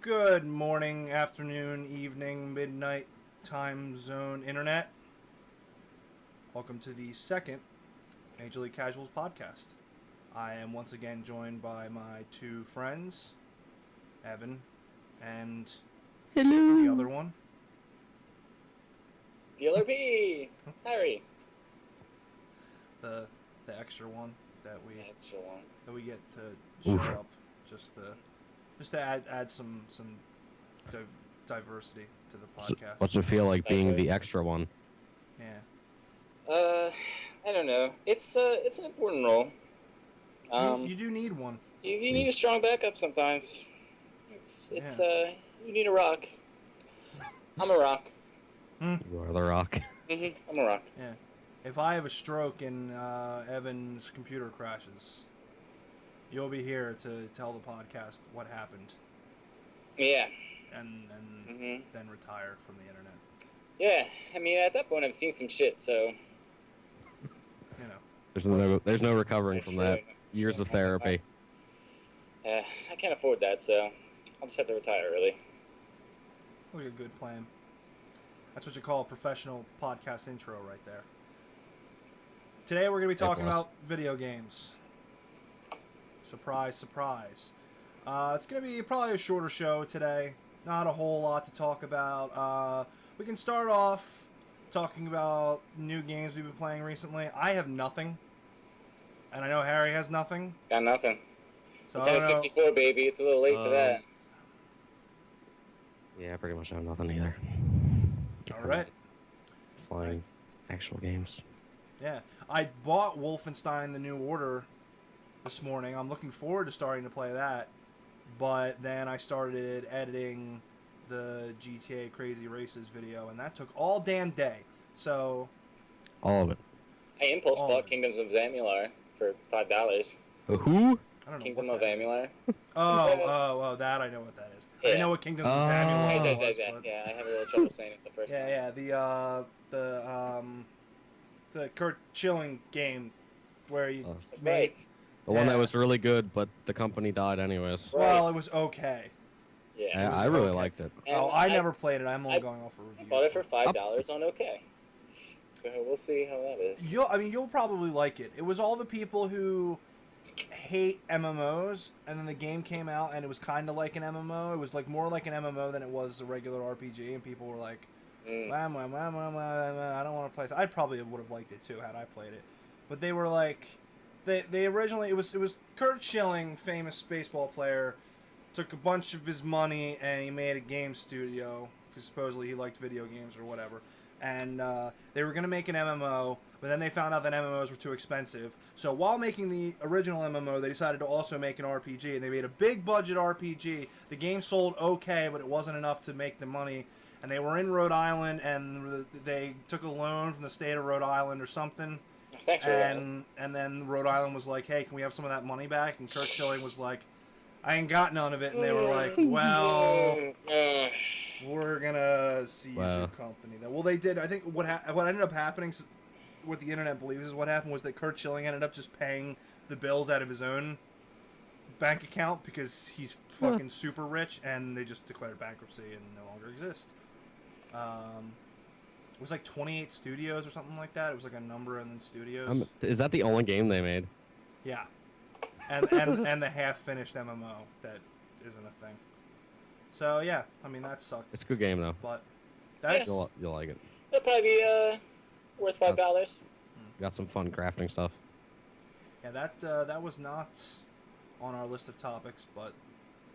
Good morning, afternoon, evening, midnight time zone internet. Welcome to the second Major League Casuals podcast. I am once again joined by my two friends, Evan and Hello. the other one. Dealer B, Harry. The extra one that Extra one. we get to show up just to add some diversity to the podcast. What's it feel like being the extra one? Yeah. I don't know. It's an important role. You do need one. You need a strong backup sometimes. You need a rock. I'm a rock. You are the rock. I'm a rock. Yeah. If I have a stroke and Evan's computer crashes, you'll be here to tell the podcast what happened. Yeah. And then retire from the internet. Yeah. I mean, at that point, I've seen some shit, so. You know. There's no recovering from that. Years of therapy. I can't afford that, so I'll just have to retire early. Like a good plan. That's what you call a professional podcast intro right there. Today we're going to be talking about video games. Surprise, surprise. It's going to be probably a shorter show today. Not a whole lot to talk about. We can start off talking about new games we've been playing recently. I have nothing. And I know Harry has nothing. Got nothing. So Nintendo 64, baby. It's a little late for that. Yeah, pretty much have nothing either. All right. Playing actual games. Yeah. I bought Wolfenstein The New Order this morning. I'm looking forward to starting to play that. But then I started editing the GTA Crazy Races video, and that took all damn day. So... All of it. I impulse bought Kingdoms of Zamular for $5. Who? I don't know Kingdom what of that is. Amular. Oh, that I know what that is. Yeah. I know what Kingdoms of Zamular was, but... Yeah, I had a little trouble saying it the first time. Yeah, the Kurt Schilling game where you made... The one that was really good, but the company died anyways. Well, it was okay. Yeah, I really liked it. Oh, I never played it. I'm only going off of reviews. I bought it for $5 on OK. So we'll see how that is. You'll probably like it. It was all the people who hate MMOs, and then the game came out, and it was kind of like an MMO. It was like more like an MMO than it was a regular RPG, and people were like, I don't want to play this. I probably would have liked it too had I played it. But they were like, they originally, it was Kurt Schilling, famous baseball player, took a bunch of his money and he made a game studio, because supposedly he liked video games or whatever. And they were going to make an MMO, but then they found out that MMOs were too expensive. So while making the original MMO, they decided to also make an RPG, and they made a big budget RPG. The game sold okay, but it wasn't enough to make the money. And they were in Rhode Island, and they took a loan from the state of Rhode Island or something. Thanks for and then Rhode Island was like, hey, can we have some of that money back? And Kurt Schilling was like, I ain't got none of it. And they were like, well, we're going to seize your company. Well, they did. I think what ended up happening, what the internet believes is what happened, was that Kurt Schilling ended up just paying the bills out of his own bank account because he's fucking super rich, and they just declared bankruptcy and no longer exist. It was like 28 studios or something like that. It was like a number and then studios. Is that the only game they made? Yeah. And the half-finished MMO that isn't a thing. So, yeah. I mean, that sucked. It's a good game, though. But that's... You'll like it. It'll probably be worth $5. Got some fun crafting stuff. Yeah, that was not on our list of topics, but...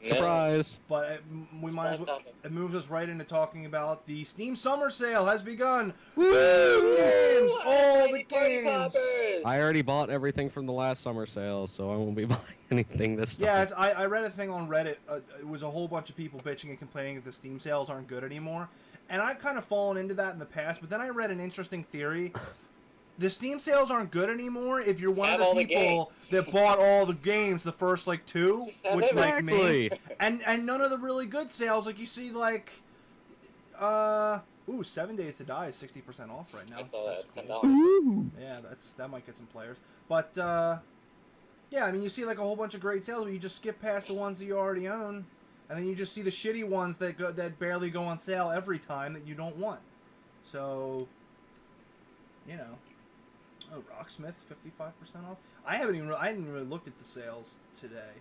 Surprise! But we might as well... It moves us right into talking about the Steam Summer Sale has begun! Woo! Games! All the games! I already bought everything from the last summer sale, so I won't be buying anything this time. Yeah, I read a thing on Reddit. It was a whole bunch of people bitching and complaining that the Steam sales aren't good anymore. And I've kind of fallen into that in the past, but then I read an interesting theory. The Steam sales aren't good anymore if you're one of the people that bought all the games, the first like two, which like me, and none of the really good sales. Like you see, like 7 Days to Die is 60% off right now. I saw that. It's $10. Yeah, that might get some players. But yeah, I mean, you see like a whole bunch of great sales, but you just skip past the ones that you already own. and then you just see the shitty ones that barely go on sale every time that you don't want. So, you know, oh, Rocksmith 55% off. I hadn't even really looked at the sales today,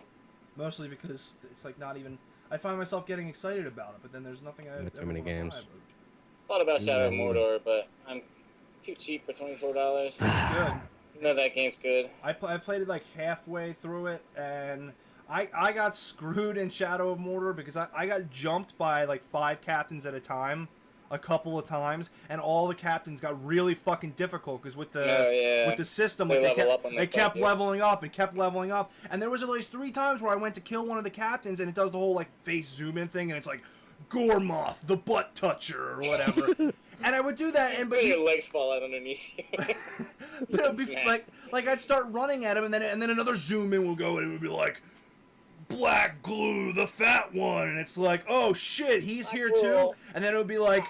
mostly because it's like not even. I find myself getting excited about it, but then there's nothing I. Too many games. Thought about Shadow of Mordor, but I'm too cheap for $24. It's good. No, that game's good. I played it like halfway through it, and I got screwed in Shadow of Mordor because I got jumped by like 5 captains at a time, a couple of times, and all the captains got really fucking difficult because with the system they kept leveling up and kept leveling up, and there was at least 3 times where I went to kill one of the captains and it does the whole like face zoom in thing, and it's like Gormoth, the butt toucher, or whatever. And I would do that, and but your legs fall out underneath you. But it would be like I'd start running at him, and then another zoom in will go, and it would be like Black Glue, the fat one, and it's like, oh shit, he's here too. And then it would be like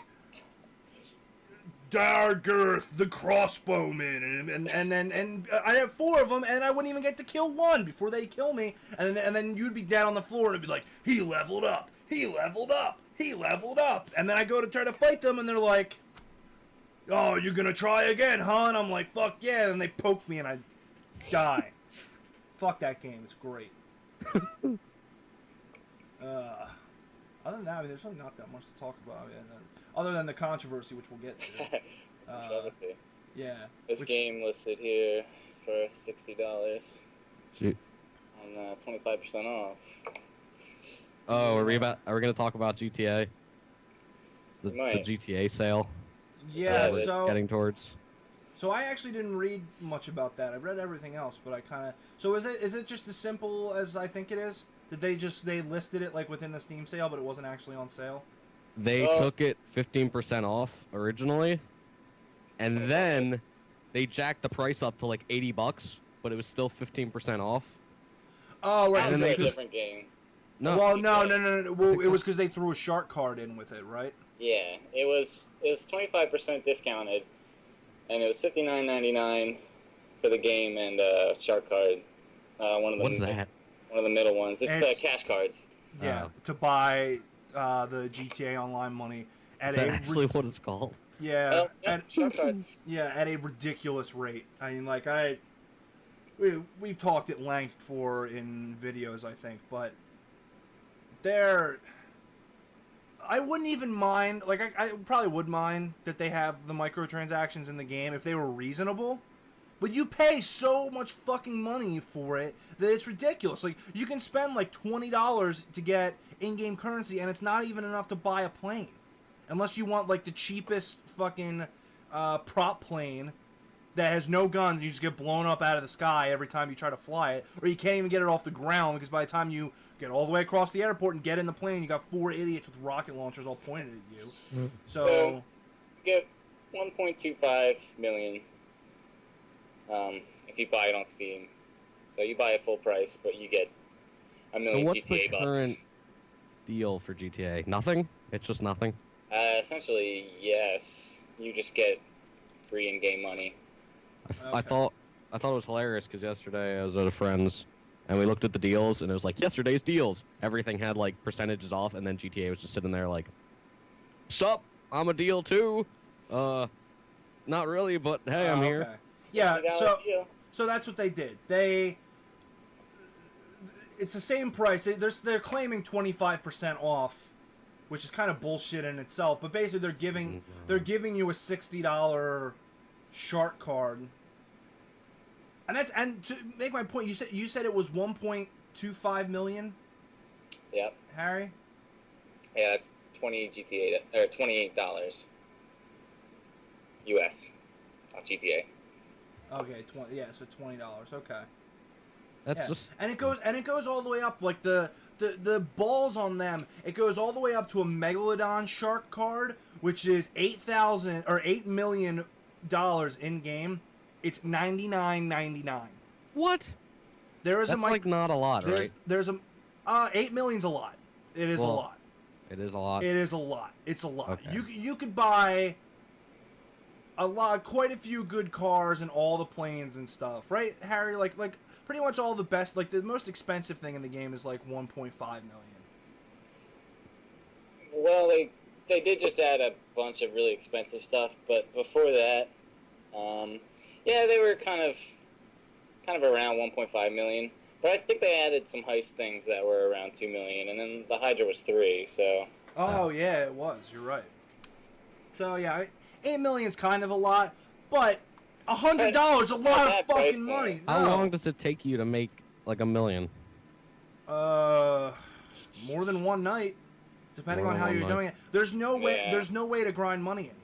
Dargirth, the crossbowman, and I have 4 of them, and I wouldn't even get to kill one before they kill me, and then you'd be down on the floor, and it'd be like, he leveled up, he leveled up, he leveled up, and then I go to try to fight them, and they're like, oh, you're gonna try again, huh? And I'm like, fuck yeah, and they poke me, and I die. Fuck that game, it's great. Other than that, I mean, there's really not that much to talk about. I mean, other than the controversy, which we'll get to. Controversy. Yeah. This game listed here for $60. Shoot. On 25% off. Oh, are we gonna talk about GTA? The GTA sale. Yeah. That So getting towards. So I actually didn't read much about that. I read everything else, but I kind of. So is it just as simple as I think it is? Did they listed it like within the Steam sale, but it wasn't actually on sale? They took it 15% off originally, and then they jacked the price up to like $80, but it was still 15% off. Oh, right. It's a different game. No. Well, no. Well, it was because they threw a shark card in with it, right? Yeah, it was 25% discounted, and it was $59.99 for the game and shark card. What's that? One of the middle ones. It's the cash cards. Yeah, to buy the GTA Online money at Is that actually what it's called? Yeah, shark cards. Yeah, at a ridiculous rate. I mean, like we've talked at length in videos, I think, but I wouldn't even mind. Like I probably would mind that they have the microtransactions in the game if they were reasonable. But you pay so much fucking money for it that it's ridiculous. Like, you can spend like $20 to get in-game currency, and it's not even enough to buy a plane. Unless you want like the cheapest fucking prop plane that has no guns and you just get blown up out of the sky every time you try to fly it. Or you can't even get it off the ground because by the time you get all the way across the airport and get in the plane, you got 4 idiots with rocket launchers all pointed at you. So get 1.25 million. If you buy it on Steam, so you buy it full price, but you get $1 million GTA bucks. So what's the current deal for GTA? Nothing? It's just nothing? Essentially, yes. You just get free in-game money. I thought it was hilarious because yesterday I was at a friend's and we looked at the deals and it was like yesterday's deals. Everything had like percentages off, and then GTA was just sitting there like, "Sup? I'm a deal too." Not really, but hey, I'm here. Yeah, so that's what they did. It's the same price. They're claiming 25% off, which is kind of bullshit in itself. But basically, they're giving you a $60 shark card, and to make my point, you said it was 1.25 million. Yep. Harry. Yeah, it's $28 US, not GTA. Okay, so $20. Okay. That's just and it goes all the way up, like the balls on them. It goes all the way up to a Megalodon shark card, which is $8 million in game. It's $99.99. What? That's like not a lot, right? There's a 8 million's a lot. It is a lot. It is a lot. It is a lot. It's a lot. Okay. You could buy quite a few good cars and all the planes and stuff, right, Harry? Like pretty much all the best. Like the most expensive thing in the game is like 1.5 million. Well, they did just add a bunch of really expensive stuff, but before that, yeah, they were kind of around 1.5 million. But I think they added some heist things that were around 2 million, and then the Hydra was 3. So. Oh yeah, it was. You're right. So yeah, 8 million's kind of a lot, but $100 is a lot of fucking money. How No. long does it take you to make like $1 million? More than one night, depending More on than how one you're night. doing it. There's no way. Yeah. There's no way to grind money anymore.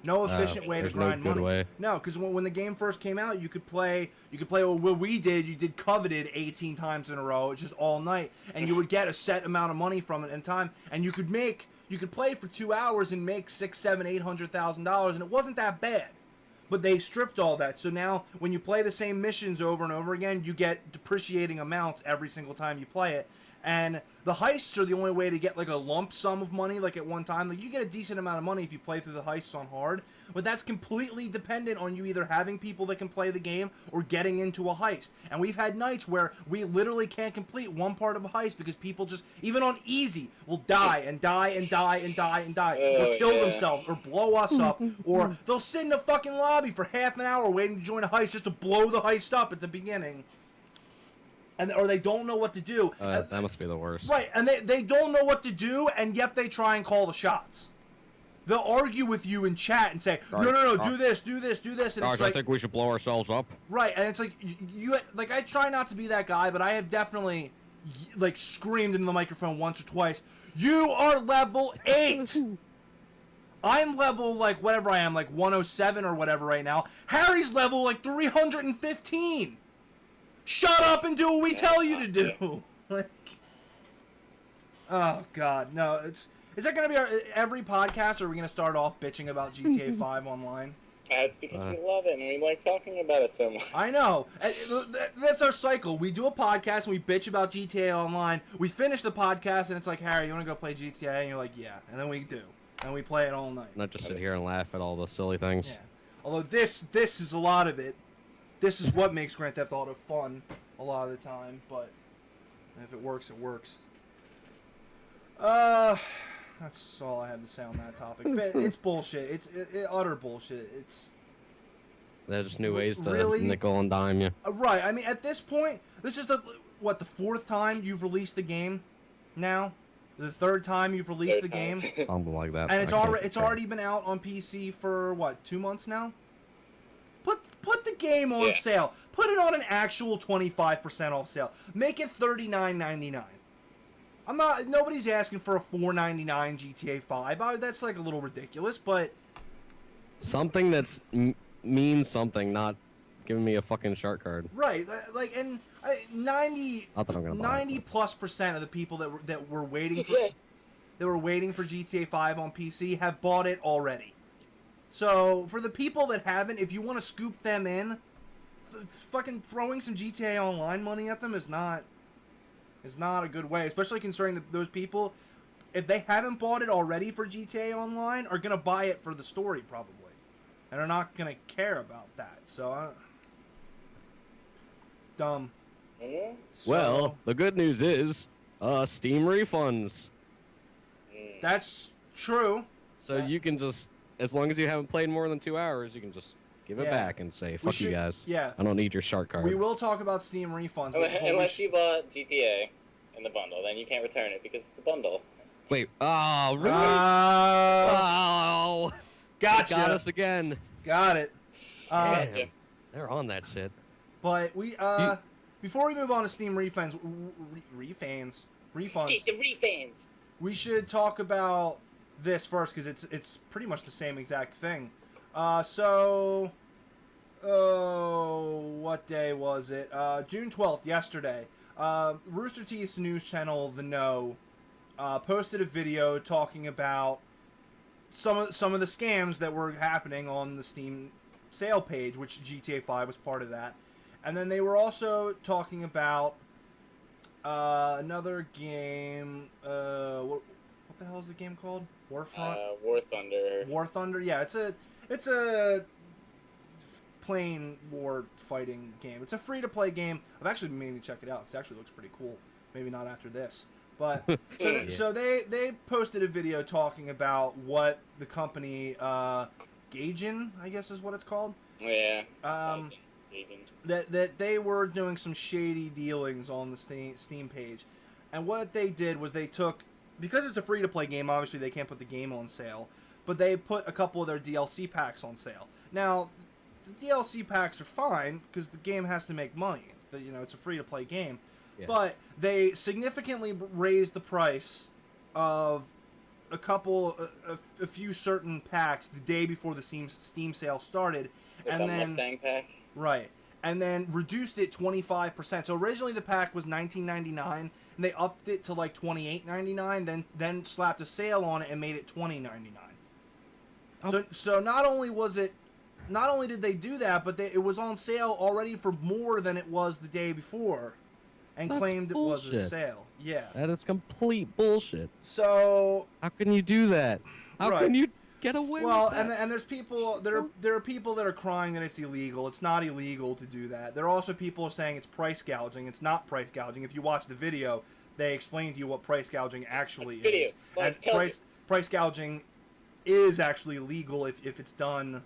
No efficient way to there's no grind good money. way. No, because when the game first came out, you could play. What we did. You did Coveted 18 times in a row, just all night, and you would get a set amount of money from it in time, and you could play for 2 hours and make $600,000, $700,000, and it wasn't that bad. But they stripped all that, so now when you play the same missions over and over again, you get depreciating amounts every single time you play it. And the heists are the only way to get like a lump sum of money, like at one time. Like you get a decent amount of money if you play through the heists on hard, but that's completely dependent on you either having people that can play the game or getting into a heist. And we've had nights where we literally can't complete one part of a heist because people just, even on easy, will die and die and die and die and die, or kill themselves, or blow us up, or they'll sit in the fucking lobby for half an hour waiting to join a heist just to blow the heist up at the beginning. Or they don't know what to do. That must be the worst. Right, and they don't know what to do, and yet they try and call the shots. They'll argue with you in chat and say, no, do this, and Guys, it's like, I think we should blow ourselves up. right, and it's like, you like, I try not to be that guy, but I have definitely, like, screamed into the microphone once or twice, you are level 8! I'm level, like, whatever I am, like 107 or whatever right now. Harry's level, like, 315! Shut up and do what we tell you to do. Like, oh god, no. Is that gonna be every podcast? Or are we gonna start off bitching about GTA 5 online? It's because we love it and we like talking about it so much. I know. That's our cycle. We do a podcast and we bitch about GTA Online. We finish the podcast and it's like, Harry, you want to go play GTA? And you're like, yeah. And then we do. And we play it all night. Not just sit here and laugh at all the silly things. Yeah. Although this is a lot of it. This is what makes Grand Theft Auto fun a lot of the time, but if it works, it works. That's all I have to say on that topic. But it's bullshit. It's utter bullshit. They're just new ways to really? nickel and dime you. Right. I mean, at this point, this is the 4th time you've released the game now? The 3rd time you've released the game? Something like that. And it's already been out on PC for, what, 2 months now? Put the game on sale. Put it on an actual 25% off sale. Make it $39.99. Nobody's asking for a $4.99 GTA 5. That's like a little ridiculous, but something that's means something, not giving me a fucking shark card. Right, like, and 90 plus % of the people that were waiting for GTA 5 on PC have bought it already. So, for the people that haven't, if you want to scoop them in, fucking throwing some GTA Online money at them is not a good way, especially considering that those people, if they haven't bought it already for GTA Online, are going to buy it for the story, probably. And are not going to care about that, so... dumb. So, well, the good news is, Steam refunds. That's true. So you can just... As long as you haven't played more than 2 hours, you can just give it back and say, fuck you guys. Yeah. I don't need your shark card. We will talk about Steam refunds. Unless you bought GTA in the bundle, then you can't return it because it's a bundle. Wait, oh, really? Oh. Gotcha. Got us again. Got it. Gotcha. They're on that shit. But before we move on to Steam refunds, Get the refunds. We should talk about this first because it's pretty much the same exact thing. What day was it? June 12th, yesterday. Rooster Teeth's news channel, The Know, posted a video talking about some of the scams that were happening on the Steam sale page, which GTA 5 was part of that. And then they were also talking about another game. What the hell is the game called? Warfront? War Thunder. War Thunder. Yeah, it's a plane war fighting game. It's a free to play game. I've actually been meaning to check it out because it actually looks pretty cool. Maybe not after this, But so they posted a video talking about what the company Gaijin, I guess is what it's called. Yeah. That they were doing some shady dealings on the Steam page, and what they did was they took, because it's a free to play game, obviously they can't put the game on sale, but they put a couple of their DLC packs on sale. Now, the DLC packs are fine because the game has to make money. You know, it's a free to play game. Yeah. But they significantly raised the price of a few certain packs the day before the Steam sale started, and then Mustang pack. Right, and then reduced it 25%. So originally the pack was $19.99, and they upped it to like $28.99. Then slapped a sale on it and made it $20.99. Oh. So not only did they do that, but it was on sale already for more than it was the day before. And That's claimed bullshit. It was a sale. Yeah. That is complete bullshit. So how can you do that? How can you get away with that? Well, and there's people there are people that are crying that it's illegal. It's not illegal to do that. There are also people saying it's price gouging. It's not price gouging. If you watch the video, they explain to you what price gouging actually is. And price gouging is actually illegal if it's done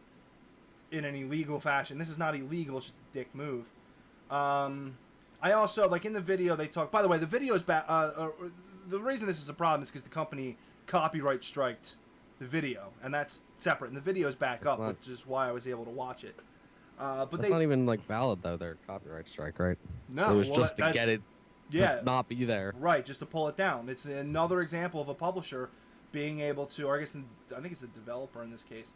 in an illegal fashion. This is not illegal. It's just a dick move. I also, like, in the video they talk... By the way, the video is bad. The reason this is a problem is because the company copyright striked the video, and that's separate. And the video is back up, which is why I was able to watch it. But that's not even, like, valid, though, their copyright strike, right? No. It was just to get it just not be there. Right, just to pull it down. It's another example of a publisher being able to, or I think it's the developer in this case,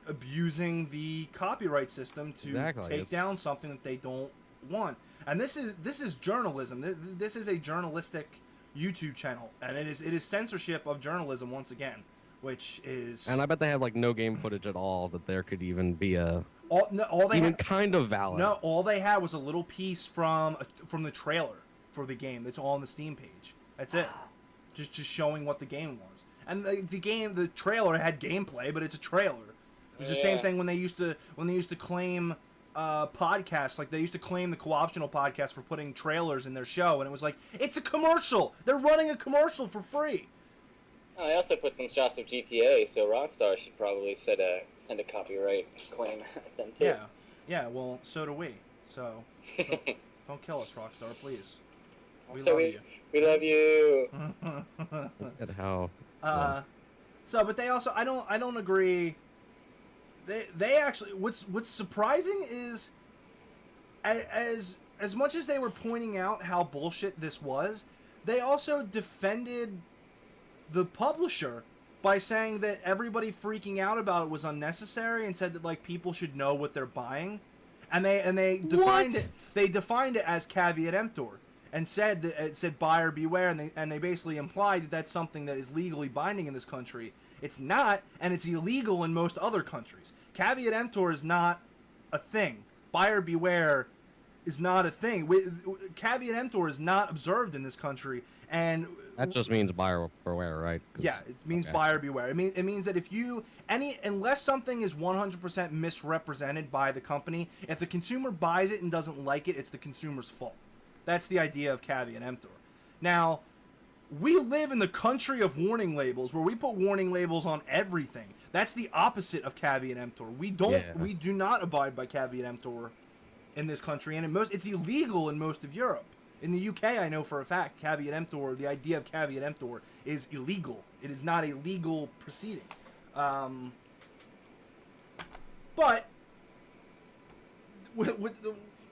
abusing the copyright system to take down something that they don't want. And this is journalism. This is a journalistic YouTube channel, and it is censorship of journalism once again, which is. And I bet they have like no game footage at all that there could even be kind of valid. No, all they had was a little piece from the trailer for the game that's on the Steam page. That's it. Just showing what the game was. And the trailer had gameplay, but it's a trailer. It was the same thing when they used to claim podcasts, like they used to claim the Co-optional podcast for putting trailers in their show, and it was like, it's a commercial. They're running a commercial for free. Oh, they also put some shots of GTA, so Rockstar should probably send a copyright claim at them too. Yeah. Well, so do we. So don't kill us, Rockstar, please. We love you. Look at how. But they also, I don't agree. They actually, what's surprising is, as much as they were pointing out how bullshit this was, they also defended the publisher by saying that everybody freaking out about it was unnecessary, and said that like people should know what they're buying, and they defined it as caveat emptor, and said that it said buyer beware, and they basically implied that that's something that is legally binding in this country. It's not, and it's illegal in most other countries. Caveat emptor is not a thing. Buyer beware is not a thing. Caveat emptor is not observed in this country, and that just means buyer beware, right? Yeah, it means buyer beware. It means that unless something is 100% misrepresented by the company, if the consumer buys it and doesn't like it, it's the consumer's fault. That's the idea of caveat emptor. Now, we live in the country of warning labels, where we put warning labels on everything. That's the opposite of caveat emptor. We do not abide by caveat emptor in this country, and it's illegal in most of Europe. In the UK, I know for a fact, caveat emptor, the idea of caveat emptor, is illegal. It is not a legal proceeding. But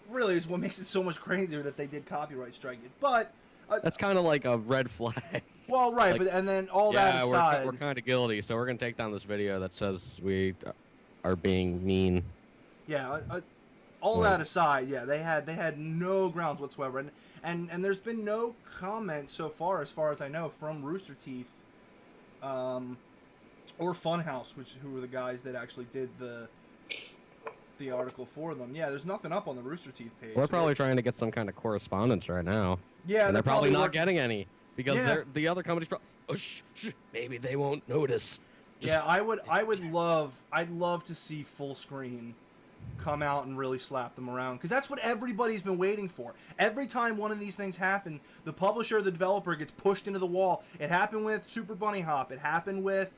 really is what makes it so much crazier that they did copyright strike it. But that's kind of like a red flag. Well, right, like, and then that aside, we're kind of guilty, so we're gonna take down this video that says we are being mean. Yeah, that aside, yeah, they had no grounds whatsoever, and there's been no comment so far as I know, from Rooster Teeth, or Funhouse, who were the guys that actually did the article for them. Yeah, there's nothing up on the Rooster Teeth page. We're probably trying to get some kind of correspondence right now. Yeah, and they're probably not getting any because the other companies. Maybe they won't notice. Yeah, I'd love to see full screen come out and really slap them around, because that's what everybody's been waiting for. Every time one of these things happen, the publisher or the developer gets pushed into the wall. It happened with Super Bunny Hop. It happened with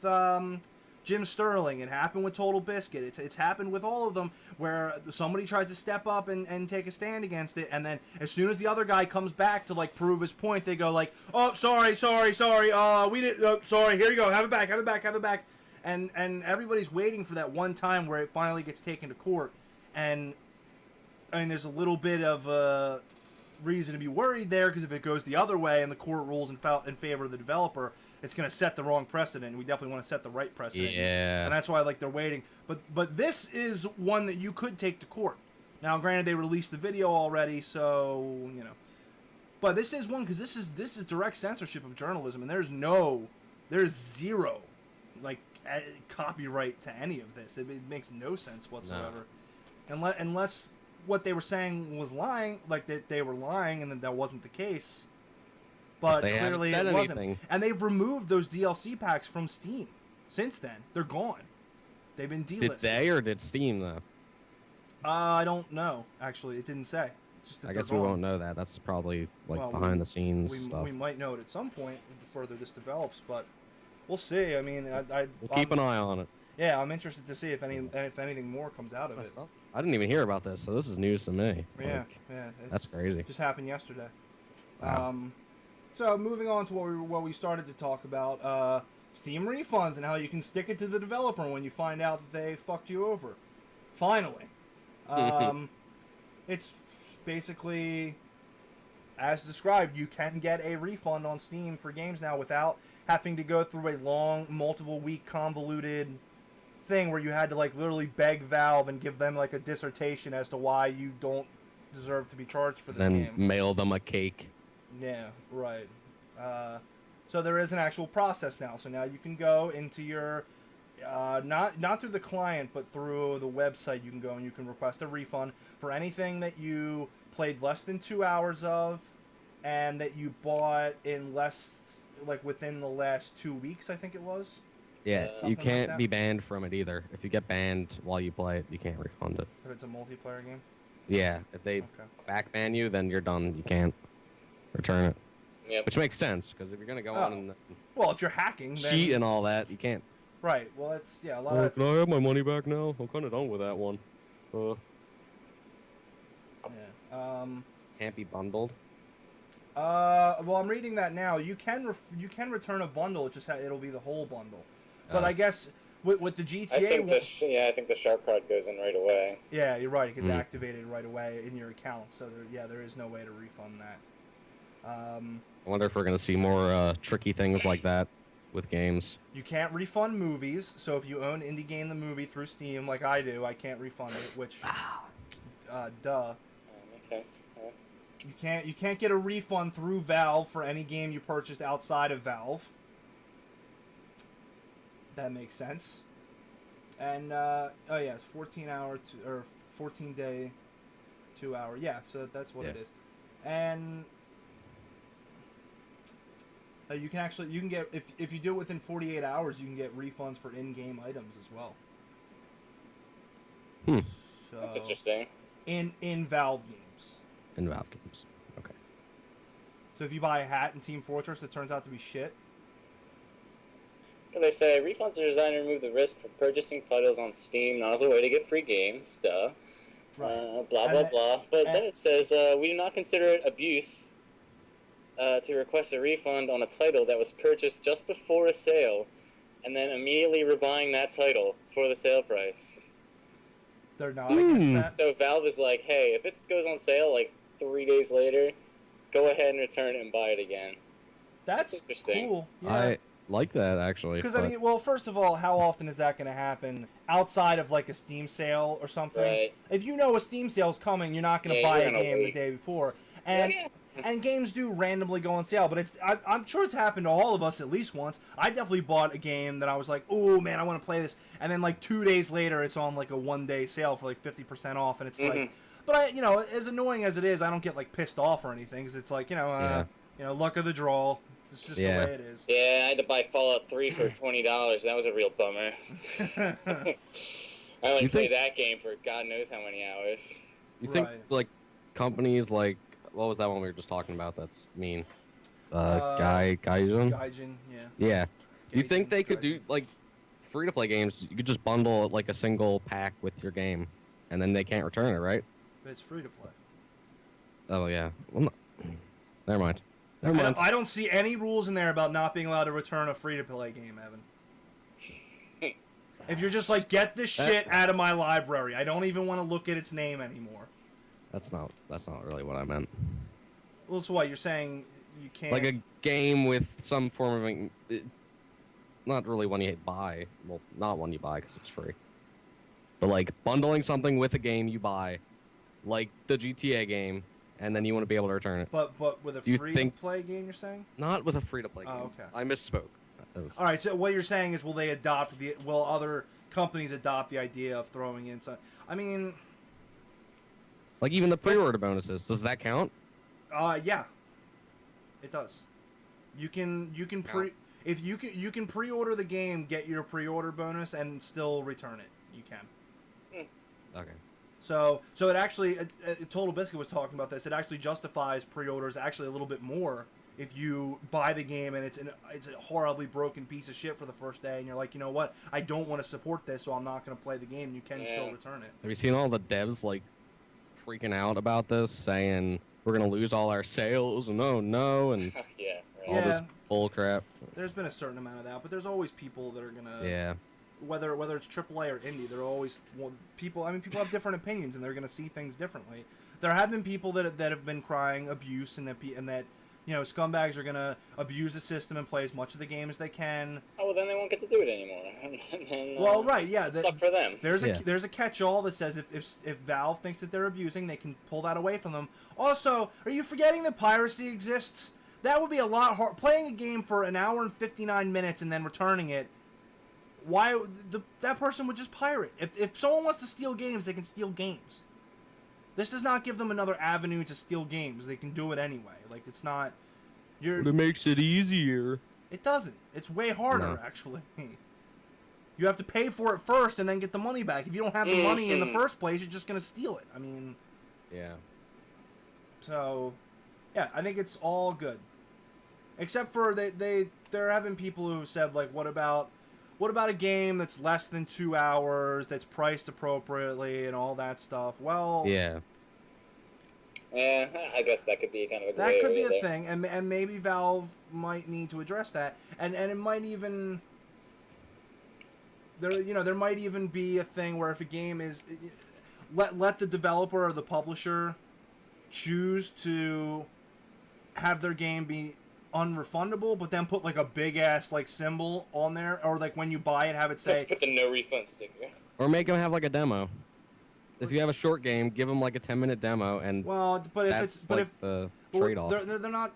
Jim Sterling. It happened with Total Biscuit. It's happened with all of them, where somebody tries to step up and take a stand against it, and then as soon as the other guy comes back to like prove his point, they go like, oh, sorry, we did, sorry, here you go, have it back. And everybody's waiting for that one time where it finally gets taken to court. And I mean, there's a little bit of reason to be worried there, because if it goes the other way and the court rules in favor of the developer, it's going to set the wrong precedent. We definitely want to set the right precedent. Yeah. And that's why like they're waiting. But this is one that you could take to court. Now, granted, they released the video already, so you know. But this is one, because this is direct censorship of journalism, and there's zero like copyright to any of this. It makes no sense whatsoever. No. Unless what they were saying was lying, like that they were lying and that wasn't the case. But clearly it wasn't. Anything. And they've removed those DLC packs from Steam since then. They're gone. They've been delisted. Did they or did Steam though? I don't know. Actually, it didn't say. I guess we won't know that. That's probably like behind the scenes stuff. We might know it at some point the further this develops, but we'll see. I mean, we'll keep an eye on it. Yeah, I'm interested to see if anything more comes out of it. I didn't even hear about this, so this is news to me. Yeah, like, yeah. That's crazy. Just happened yesterday. Wow. So moving on to what we started to talk about, Steam refunds and how you can stick it to the developer when you find out that they fucked you over. Finally. It's basically, as described, you can get a refund on Steam for games now without having to go through a long, multiple-week convoluted thing where you had to like literally beg Valve and give them like a dissertation as to why you don't deserve to be charged for this game. Then mail them a cake. Yeah, right. So there is an actual process now. So now you can go into your not through the client, but through the website. You can go and you can request a refund for anything that you played less than 2 hours of, and that you bought in within the last 2 weeks, I think it was. Yeah, you can't be banned from it either. If you get banned while you play it, you can't refund it. If it's a multiplayer game? Yeah, if they back ban you, then you're done. You can't return it. Yep. Which makes sense, because if you're going to go on and well, if you're hacking, cheat and all that, you can't. Right, well, it's, yeah, a lot of Can I have my money back now? I'm kind of done with that one. Yeah. Can't be bundled. Well, I'm reading that now. You can return a bundle. It'll be the whole bundle. But I guess with the GTA, I think the sharp card goes in right away. Yeah, you're right. It gets activated right away in your account. So there is no way to refund that. I wonder if we're gonna see more tricky things like that with games. You can't refund movies. So if you own Indie Game the Movie through Steam, like I do, I can't refund it. Which, duh. Makes sense. Yeah. You can't get a refund through Valve for any game you purchased outside of Valve. That makes sense. And it's 14-hour or 14-day, 2-hour. Yeah, so that's what it is. And you can get if you do it within 48 hours, you can get refunds for in-game items as well. So, that's interesting. In Valve games. In Valve games. Okay. So if you buy a hat in Team Fortress that turns out to be shit. They say refunds are designed to remove the risk for purchasing titles on Steam, not as a way to get free games, duh. Right. Blah. But then it says, we do not consider it abuse to request a refund on a title that was purchased just before a sale, and then immediately rebuying that title for the sale price. They're not against that? So Valve is like, hey, if it goes on sale like 3 days later, go ahead and return it and buy it again. That's cool. Yeah. I like that, actually. Because, I mean, well, first of all, how often is that going to happen outside of, like, a Steam sale or something? Right. If you know a Steam sale's coming, you're not going to buy a game the day before. And games do randomly go on sale, but I'm sure it's happened to all of us at least once. I definitely bought a game that I was like, oh, man, I want to play this. And then, like, 2 days later, it's on, like, a one-day sale for, like, 50% off. And it's like... But, as annoying as it is, I don't get, like, pissed off or anything. Because it's like, luck of the draw. It's just the way it is. Yeah, I had to buy Fallout 3 for $20. That was a real bummer. I only You played think- that game for God knows how many hours. You think Right. like companies like what was that one we were just talking about? That's mean. Gaijin. Gaijin, yeah. Yeah. You think Gaijin, they could Gaijin. do like free to play games? You could just bundle like a single pack with your game, and then they can't return it, right? But it's free to play. Oh yeah. Well, no. Never mind. Never I mind. don't see any rules in there about not being allowed to return a free-to-play game, Evan. If you're just like, get this shit out of my library, I don't even want to look at its name anymore. That's not really what I meant. Well, so what, you're saying you can't... Like a game with some form of not really one you buy. Well, not one you buy because it's free. But like bundling something with a game you buy, like the GTA game, and then you want to be able to return it. But with a Do you free-to-play game, you're saying? Not with a free-to-play game. Oh, okay. I misspoke. All right, so what you're saying is, will other companies adopt the idea of throwing in some... I mean... Like even the pre-order bonuses, does that count? Yeah. It does. You can pre... If you can pre-order the game, get your pre-order bonus, and still return it. You can. Okay. So it actually, Total Biscuit was talking about this. It actually justifies pre-orders actually a little bit more if you buy the game and it's a horribly broken piece of shit for the first day, and you're like, you know what, I don't want to support this, so I'm not going to play the game. You can still return it. Have you seen all the devs like freaking out about this, saying we're going to lose all our sales and oh no, and Yeah, right. all this bull crap? There's been a certain amount of that, but there's always people that are gonna. Yeah. Whether it's AAA or indie, there are always people. I mean, people have different opinions, and they're gonna see things differently. There have been people that have been crying abuse, and that you know, scumbags are gonna abuse the system and play as much of the game as they can. Oh, well, then they won't get to do it anymore. And, Well, right, yeah. Suck for them. There's a catch-all that says if Valve thinks that they're abusing, they can pull that away from them. Also, are you forgetting that piracy exists? That would be a lot hard. Playing a game for an hour and 59 minutes and then returning it. Why that person would just pirate? If someone wants to steal games, they can steal games. This does not give them another avenue to steal games. They can do it anyway. Like, it's not. But it makes it easier. It doesn't. It's way harder, No. actually. You have to pay for it first and then get the money back. If you don't have the money in the first place, you're just gonna steal it. I mean. Yeah. So, yeah, I think it's all good. Except for they're having people who said, like, what about a game that's less than 2 hours, that's priced appropriately, and all that stuff? Well, Yeah. Yeah, I guess that could be kind of a that gray could be area a there. thing, and maybe Valve might need to address that, and it might even there might even be a thing where if a game is let the developer or the publisher choose to have their game be unrefundable, but then put like a big ass like symbol on there, or like when you buy it, have it say Put the no refund sticker. Or make them have like a demo. If you have a short game, give them like a 10-minute demo, and well, but if that's it's but like if the well, trade-off. they're not.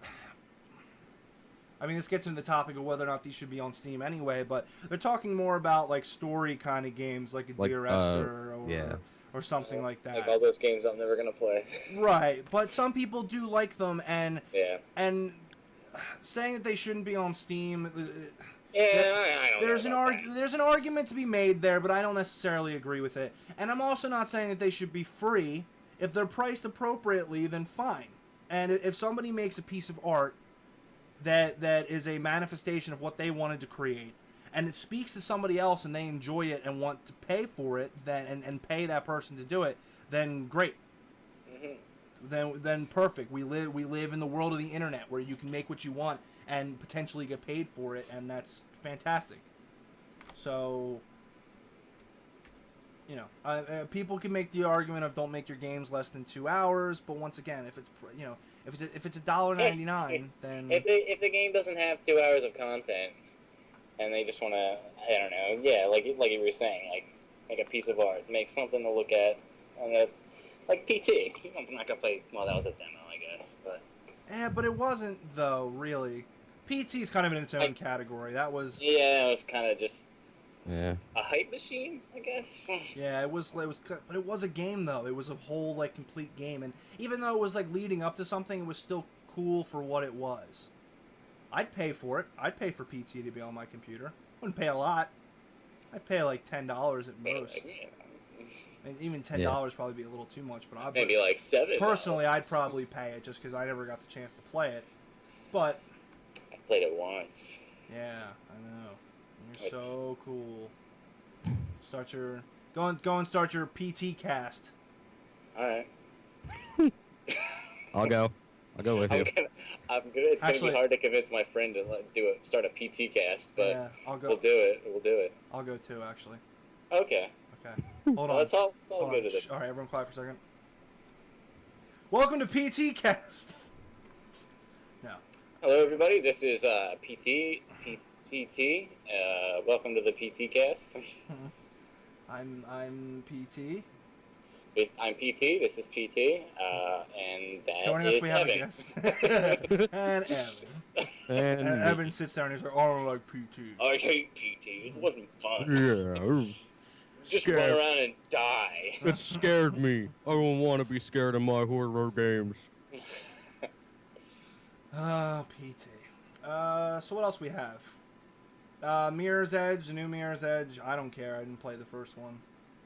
I mean, this gets into the topic of whether or not these should be on Steam anyway, but they're talking more about like story kind of games, like a Like, Dear Esther yeah. or something like that. Like all those games I'm never gonna play. Right, but some people do like them, and Yeah. saying that they shouldn't be on Steam. Yeah, I don't There's know an about that. there's an argument to be made there, but I don't necessarily agree with it. And I'm also not saying that they should be free. If they're priced appropriately, then fine. And if somebody makes a piece of art that is a manifestation of what they wanted to create, and it speaks to somebody else and they enjoy it and want to pay for it, then and pay that person to do it, then great. Then perfect. We live in the world of the internet where you can make what you want and potentially get paid for it, and that's fantastic. So, you know, people can make the argument of don't make your games less than 2 hours, but once again, if it's if it's $1.99, then If the game doesn't have 2 hours of content, and they just want to, I don't know, yeah, like you were saying, like make a piece of art, make something to look at, like PT. I'm not gonna play. Well, that was a demo, I guess, but. yeah, but it wasn't though, really. PT's kind of in its own category. That was Yeah, it was kind of just Yeah. a hype machine, I guess. yeah, it was, but it was a game though. It was a whole like complete game, and even though it was like leading up to something, it was still cool for what it was. I'd pay for it. I'd pay for PT to be on my computer. Wouldn't pay a lot. I'd pay like $10 at most. And even $10 probably be a little too much, but Maybe like $7. personally, I'd probably pay it just because I never got the chance to play it. But I played it once. yeah, I know. You're so cool. Start your go and start your PT cast. All right. I'll go with you. It's gonna be hard to convince my friend to start a PT cast, but yeah, I'll go. We'll do it. I'll go too, actually. Okay. Okay. Hold on. Well, it's all Hold good on. at it. All right, everyone, quiet for a second. Welcome to PT Cast. No. Hello, everybody. This is PT. Welcome to the PT cast. I'm PT. I'm PT. This is PT. And that Joining us, is we have Evan. a guest. And Evan. And Evan sits down and he's like, "Oh, I don't like PT." I hate PT. It wasn't fun. Yeah. Just run around and die. It scared me. I don't want to be scared of my horror games. PT. So what else we have? Mirror's Edge, the new Mirror's Edge. I don't care. I didn't play the first one.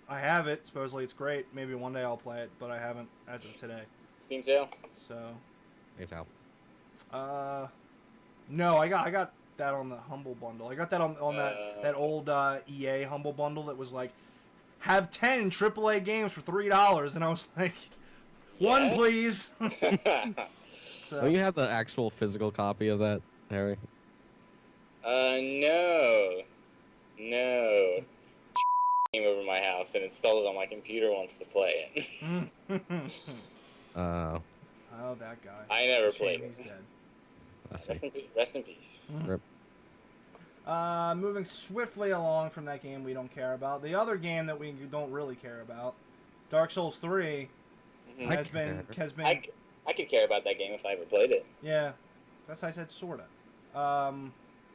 I have it. Supposedly it's great. Maybe one day I'll play it, but I haven't as of today. Steam sale? So. It's out. No, I got that on the Humble Bundle. I got that on that old EA Humble Bundle that was like, have 10 AAA games for $3, and I was like, one please. So. Don't you have the actual physical copy of that, Harry? No. Came over my house and installed it on my computer, wants to play it. Oh, that guy. I never played it. He's dead. I see. Rest in peace. Rip. Moving swiftly along from that game we don't care about. The other game that we don't really care about, Dark Souls 3, has been. I could care about that game if I ever played it. Yeah, that's what I said, sorta.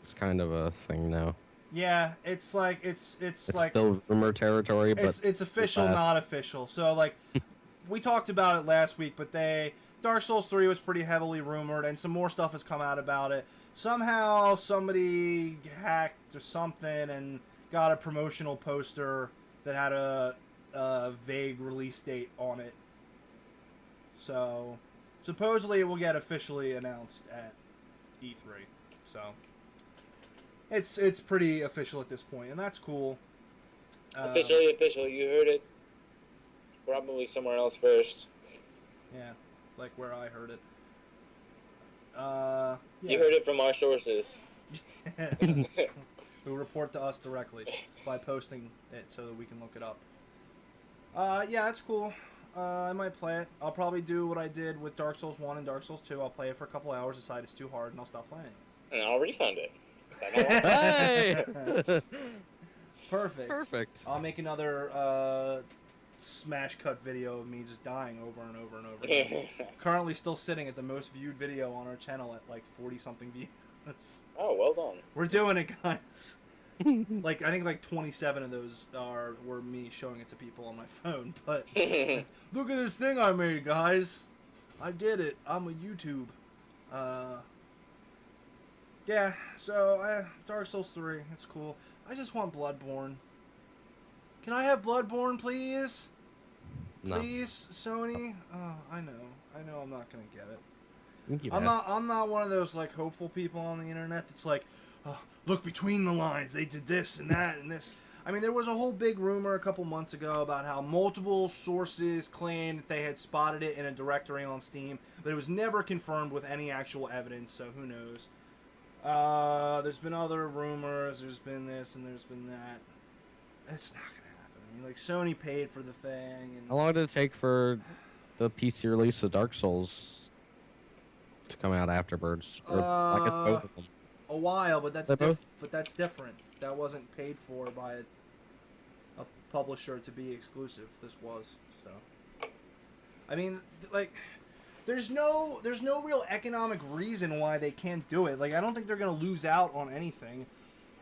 It's kind of a thing now. Yeah, it's like it's like still rumor territory, but it's official, not official. So like we talked about it last week, but Dark Souls 3 was pretty heavily rumored, and some more stuff has come out about it. Somehow somebody hacked or something and got a promotional poster that had a vague release date on it. So supposedly it will get officially announced at E3. So it's pretty official at this point, and that's cool. Officially official. You heard it probably somewhere else first. Yeah, like where I heard it. Yeah. You heard it from our sources. Who report to us directly by posting it so that we can look it up. Yeah, that's cool. I might play it. I'll probably do what I did with Dark Souls 1 and Dark Souls 2. I'll play it for a couple hours, decide it's too hard, and I'll stop playing it. And I'll refund it. Hey! Perfect. I'll make another smash cut video of me just dying over and over and over again. Currently still sitting at the most viewed video on our channel at like 40-something views. Oh, well done. We're doing it, guys. Like I think like 27 of those were me showing it to people on my phone. But look at this thing I made, guys. I did it. I'm a YouTube. Yeah. So Dark Souls 3. It's cool. I just want Bloodborne. Can I have Bloodborne, please? No. Please, Sony. Oh, I know I'm not gonna get it. I'm I'm not one of those like hopeful people on the internet that's like, oh, look between the lines. They did this and that and this. I mean, there was a whole big rumor a couple months ago about how multiple sources claimed that they had spotted it in a directory on Steam, but it was never confirmed with any actual evidence. So who knows? There's been other rumors. There's been this and there's been that. It's not gonna happen. I mean, like Sony paid for the thing. And how long did it take for the PC release of Dark Souls to come out afterwards? Or I guess both of them. A while, but that's different. That wasn't paid for by a publisher to be exclusive. This was. So I mean, like there's no real economic reason why they can't do it. Like I don't think they're going to lose out on anything.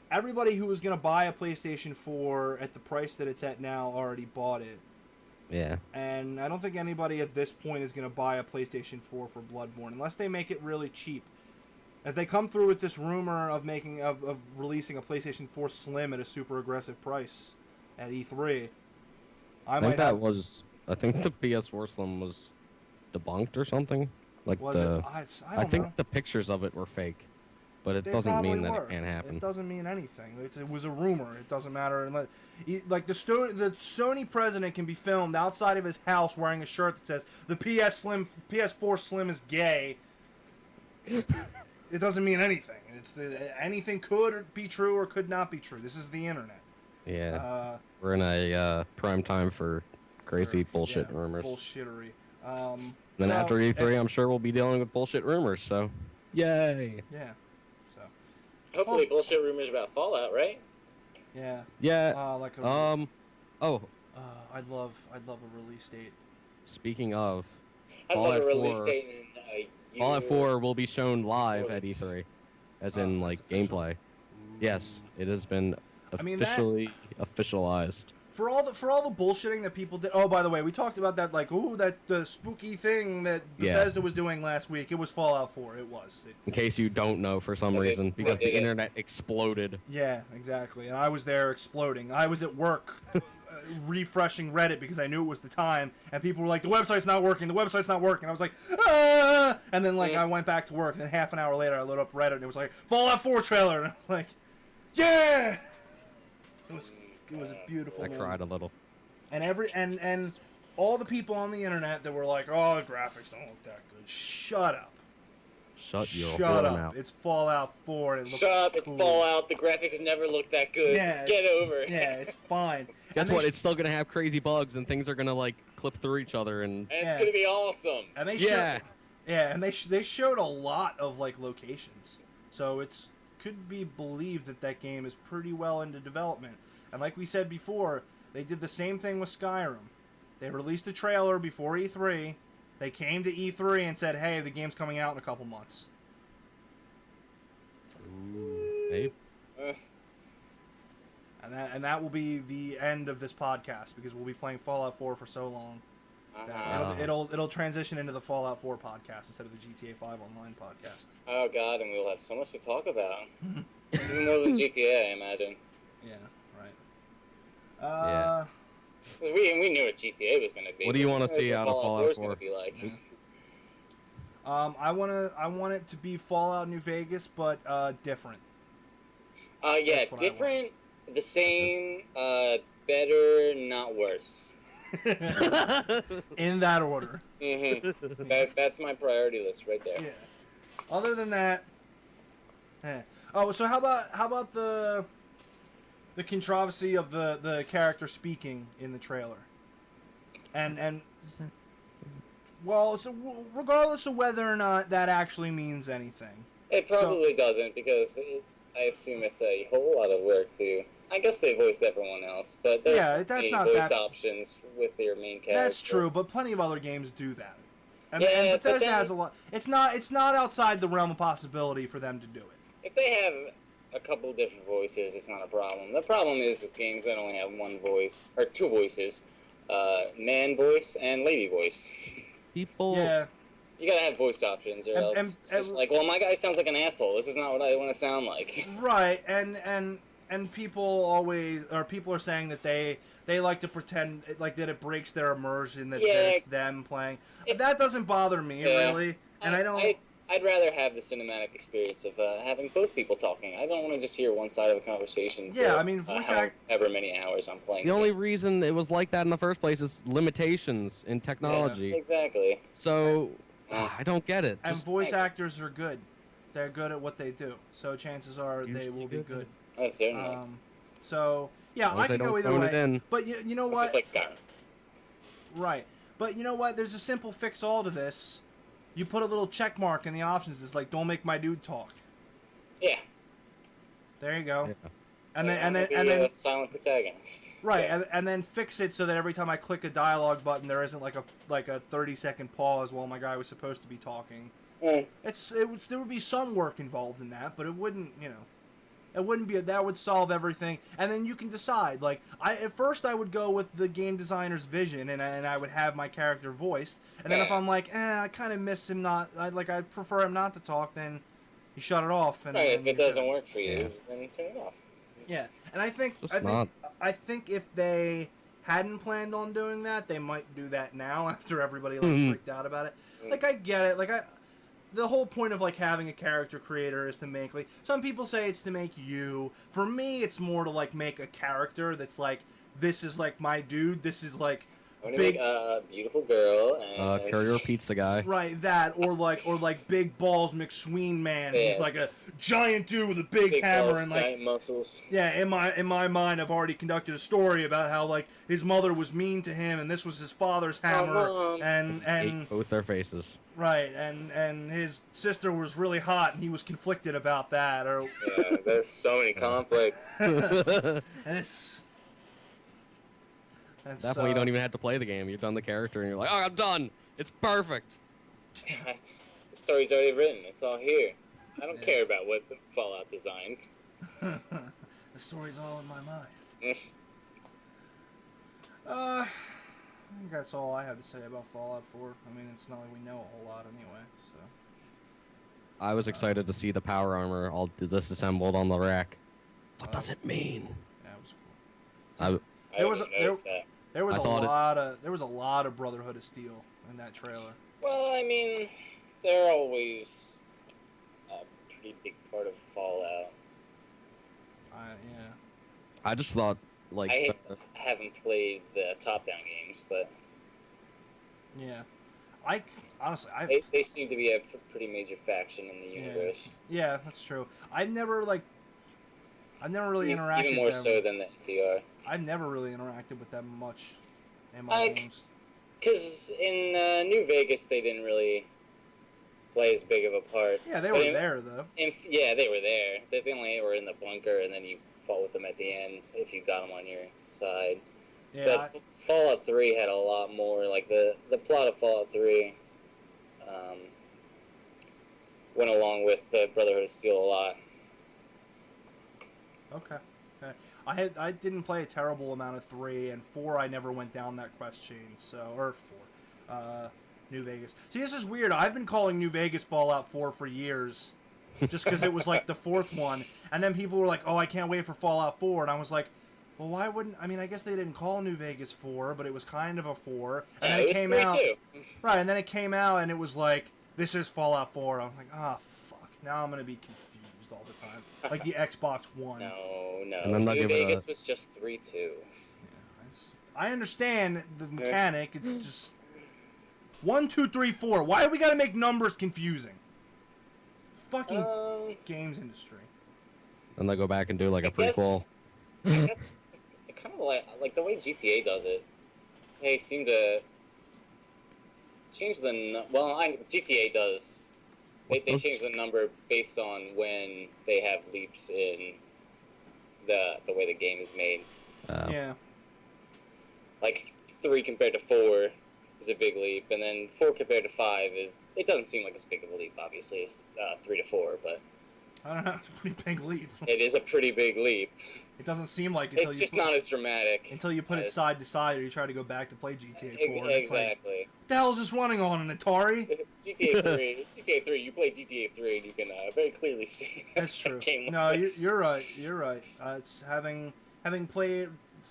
Everybody who was going to buy a PlayStation 4 at the price that it's at now already bought it. Yeah. And I don't think anybody at this point is going to buy a PlayStation 4 for Bloodborne unless they make it really cheap. If they come through with this rumor of releasing a PlayStation 4 Slim at a super aggressive price at E3, I think that was. I think the PS4 Slim was debunked or something. Like Was the. it? I I don't think know. the pictures of it were fake, but it They doesn't probably mean that were. it can't happen. It doesn't mean anything. It was a rumor. It doesn't matter. Like the Sony president can be filmed outside of his house wearing a shirt that says the PS4 Slim is gay. It doesn't mean anything. Anything could be true or could not be true. This is the internet. Yeah. We're in a prime time for crazy bullshit yeah, rumors. Bullshittery. Then after E3, I'm sure we'll be dealing with bullshit rumors. So, yay! Yeah. So. Hopefully, bullshit rumors about Fallout, right? Yeah. Yeah. Like a, Oh. I'd love a release date. Speaking of, I'd love a release 4, date in a year. Fallout 4 will be shown live at E3, as in like official. gameplay. Yes, it has been I mean, officially officialized. For all the bullshitting that people did. Oh, by the way, we talked about that the spooky thing that Bethesda was doing last week. It was Fallout 4. It was. In case you don't know for some reason, because the internet exploded. Yeah, exactly. And I was there exploding. I was at work refreshing Reddit because I knew it was the time, and people were like, "The website's not working. The website's not working." I was like, "Ah!" And then I went back to work, and then half an hour later, I loaded up Reddit, and it was like Fallout 4 trailer, and I was like, "Yeah!" It was a beautiful. I cried a little. And and all the people on the internet that were like, "Oh, the graphics don't look that good." Shut up. Shut up. Mouth. It's Fallout 4. And it looks Shut up. cool. It's Fallout. The graphics never looked that good. Yeah, Get over it. Yeah, it's fine. Guess what? It's still gonna have crazy bugs and things are gonna like clip through each other and. And it's gonna be awesome. And they they showed a lot of like locations, so it's could be believed that game is pretty well into development. And like we said before, they did the same thing with Skyrim. They released a trailer before E3. They came to E3 and said, "Hey, the game's coming out in a couple months." Ooh, hey. And that will be the end of this podcast because we'll be playing Fallout 4 for so long. It'll transition into the Fallout 4 podcast instead of the GTA 5 online podcast. Oh god, and we'll have so much to talk about. Even more than GTA, I imagine. Yeah, right. We knew what GTA was going to be. What do you want to see out of Fallout 4? Gonna be like. I want it to be Fallout New Vegas, but different. Yeah, different, the same, better, not worse. In that order. That's my priority list right there. Yeah. Other than that, oh, so how about the controversy of the character speaking in the trailer, and well, so regardless of whether or not that actually means anything, it probably doesn't because I assume it's a whole lot of work to. I guess they voiced everyone else, but there's voice options with your main character. That's true, but plenty of other games do that. And Bethesda has a lot. It's not outside the realm of possibility for them to do it. If they have a couple different voices, it's not a problem. The problem is with games that only have one voice or two voices, man voice and lady voice. People. Yeah. You gotta have voice options, or else it's just like, well, my guy sounds like an asshole. This is not what I want to sound like. Right, and people are saying that they like to pretend like that it breaks their immersion that it's them playing. That doesn't bother me really, and I don't. I'd rather have the cinematic experience of having both people talking. I don't want to just hear one side of a conversation. Yeah, for, I mean, however many hours I'm playing. The only reason it was like that in the first place is limitations in technology. Yeah, exactly. So I don't get it. And voice actors are good. They're good at what they do. So chances are they will be good. Oh, certainly. So yeah, I can go either way. But you know what? It's just like Skyrim. Right. But you know what? There's a simple fix all to this. You put a little check mark in the options. It's like, don't make my dude talk. Yeah. There you go. Yeah. And then a silent protagonist. Right, and then fix it so that every time I click a dialogue button, there isn't like a 30-second pause while my guy was supposed to be talking. Mm. There would be some work involved in that, but it wouldn't, it wouldn't be that would solve everything. And then you can decide. Like at first I would go with the game designer's vision, and I would have my character voiced. And then if I'm like, I kind of miss him I prefer him not to talk, then you shut it off. And if it doesn't work for you, then turn it off. Yeah, and I think not. I think if they hadn't planned on doing that, they might do that now after everybody like freaked out about it. Like I get it. Like the whole point of like having a character creator is to make like some people say it's to make you. For me, it's more to like make a character that's like this is like my dude. This is like I'm gonna make a beautiful girl and Courier Pizza guy. right that or like Big Balls McSween man. He's like a giant dude with a big hammer balls, and like giant muscles. yeah. In my mind, I've already conducted a story about how like his mother was mean to him and this was his father's hammer Mom. and Ate both their faces. right and his sister was really hot and he was conflicted about that or Yeah, there's so many conflicts. and it's At that point, you don't even have to play the game. You've done the character, and you're like, oh, I'm done. It's perfect. The story's already written. It's all here. I don't care about what the Fallout designed. the story's all in my mind. I think that's all I have to say about Fallout 4. I mean, it's not like we know a whole lot anyway, so. I was excited to see the power armor all disassembled on the rack. What does it mean? Yeah, it was cool. I There was didn't a- notice that. There was I a thought there was a lot of Brotherhood of Steel in that trailer. Well, I mean, they're always a pretty big part of Fallout. Yeah. I just thought, like, I haven't played the top-down games, but Yeah. Honestly, they seem to be a pretty major faction in the universe. yeah, that's true. I've never really interacted Even more with them. so than the NCR. I've never really interacted with them much in my games. Because in New Vegas, they didn't really play as big of a part. Yeah, they But were there though. Yeah, they were there. They only were in the bunker, and then you fought with them at the end if you got them on your side. Yeah, But Fallout 3 had a lot more, like the plot of Fallout 3 went along with the Brotherhood of Steel a lot. okay. I didn't play a terrible amount of 3 and 4. I never went down that quest chain. So or 4, New Vegas. See, this is weird. I've been calling New Vegas Fallout 4 for years, just because it was like the 4th one, and then people were like, "Oh, I can't wait for Fallout 4," and I was like, "Well, why wouldn't? I mean, I guess they didn't call New Vegas 4, but it was kind of a 4." And then it it was came 3 out, too. right? And then it came out, and it was like, "This is Fallout 4." I'm like, "Ah, fuck!" Now I'm gonna be confused all the time, like the Xbox One. No, And I'm not New giving Vegas was just 3 too. I understand the mechanic. It's just 1, 2, 3, 4. Why do we gotta make numbers confusing? Fucking games industry. And they go back and do, like, a prequel. I guess kind of like the way GTA does it. They seem to change GTA does. They change the number based on when they have leaps in the way the game is made. Yeah. Like 3 compared to 4 is a big leap, and then 4 compared to 5 it doesn't seem like as big of a leap. Obviously, it's 3 to 4, but I don't know. It's a pretty big leap. it is a pretty big leap. It doesn't seem like It's just not as dramatic until you put it side to side, or you try to go back to play GTA 4. and it's like, Exactly. what the hell is this running on an Atari? GTA 3. You play GTA 3, and you can very clearly see. That's true. Game No, was you're right. You're right. It's having played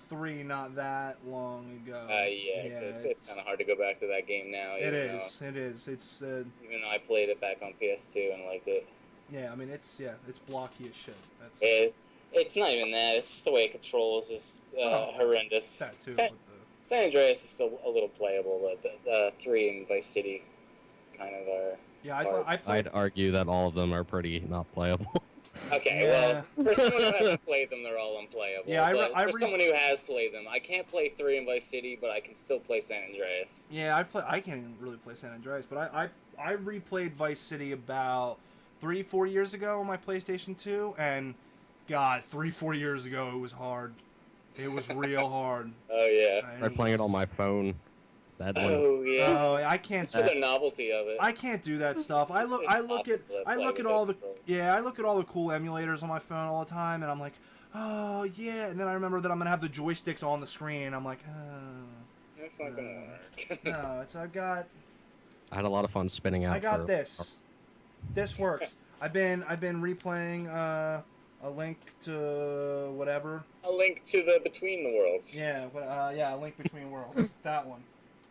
3 not that long ago. It's kind of hard to go back to that game now. It is. It's Even though I played it back on PS2 and liked it. yeah. I mean, it's blocky as shit. That's It's not even that. It's just the way it controls is horrendous. that too. San Andreas is still a little playable, but the 3 and Vice City kind of are. Yeah, I played. I'd argue that all of them are pretty not playable. Okay, Yeah. well, for someone who hasn't played them, they're all unplayable. Yeah, for someone who has played them, I can't play 3 and Vice City, but I can still play San Andreas. Yeah, I can't even really play San Andreas, but I replayed Vice City about 3-4 years ago on my PlayStation 2, and God, 3-4 years ago it was hard. It was real hard. Oh yeah. I tried playing it on my phone. That one. Oh yeah. Oh, I can't. It's for the novelty of it. I can't do that stuff. I look at all the cool emulators on my phone all the time, and I'm like, oh yeah, and then I remember that I'm gonna have the joysticks on the screen, and I'm like, That's not gonna work. no, I had a lot of fun spinning out. I got this. This works. I've been replaying a link to whatever. A link to the Between the Worlds. Yeah, yeah, a link between worlds. That one.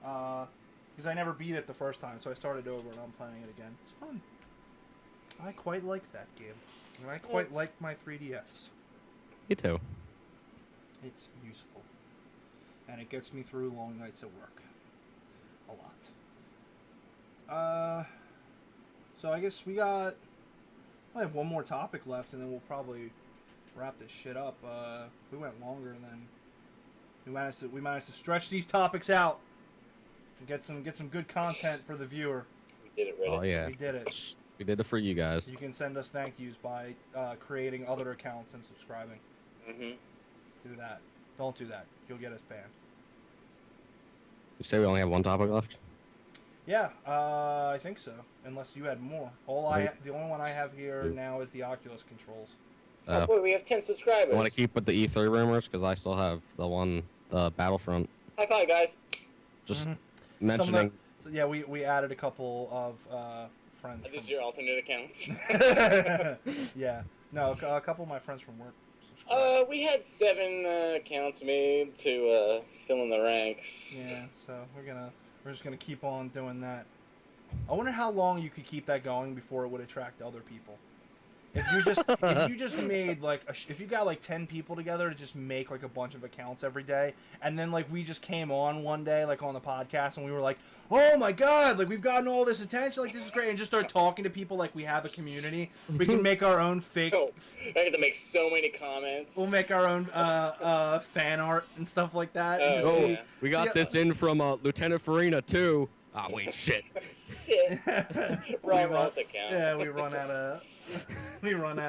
Because I never beat it the first time, so I started over and I'm playing it again. It's fun. I quite like that game, and I quite like my 3DS. Me too. It's useful, and it gets me through long nights at work. A lot. So I guess we have one more topic left, and then we'll probably wrap this shit up. We went longer than we managed to stretch these topics out and get some good content for the viewer. We did it, Reddit. Oh yeah. We did it. We did it for you guys. You can send us thank yous by creating other accounts and subscribing. Mm-hmm. Do that. Don't do that. You'll get us banned. You say we only have one topic left? Yeah, I think so. Unless you had more. The only one I have here Ooh. now is the Oculus controls. Oh boy, we have 10 subscribers. I want to keep with the E3 rumors because I still have the Battlefront. High five, guys. Just Mm-hmm. mentioning. So yeah, we added a couple of friends. Are these your alternate accounts? Yeah. No, a couple of my friends from work subscribed. We had 7 accounts made to fill in the ranks. Yeah, so we're just gonna keep on doing that. I wonder how long you could keep that going before it would attract other people. If you just made like if you got like 10 people together to just make like a bunch of accounts every day, and then like we just came on one day like on the podcast and we were like, oh my god, like we've gotten all this attention, like this is great, and just start talking to people like we have a community. We can make our own fake. Oh, I have to make so many comments. We'll make our own fan art and stuff like that. And just Oh, see, yeah. We got this in from Lieutenant Farina too. Ah, wait, shit. Shit. Wrong alt account. Yeah, we run out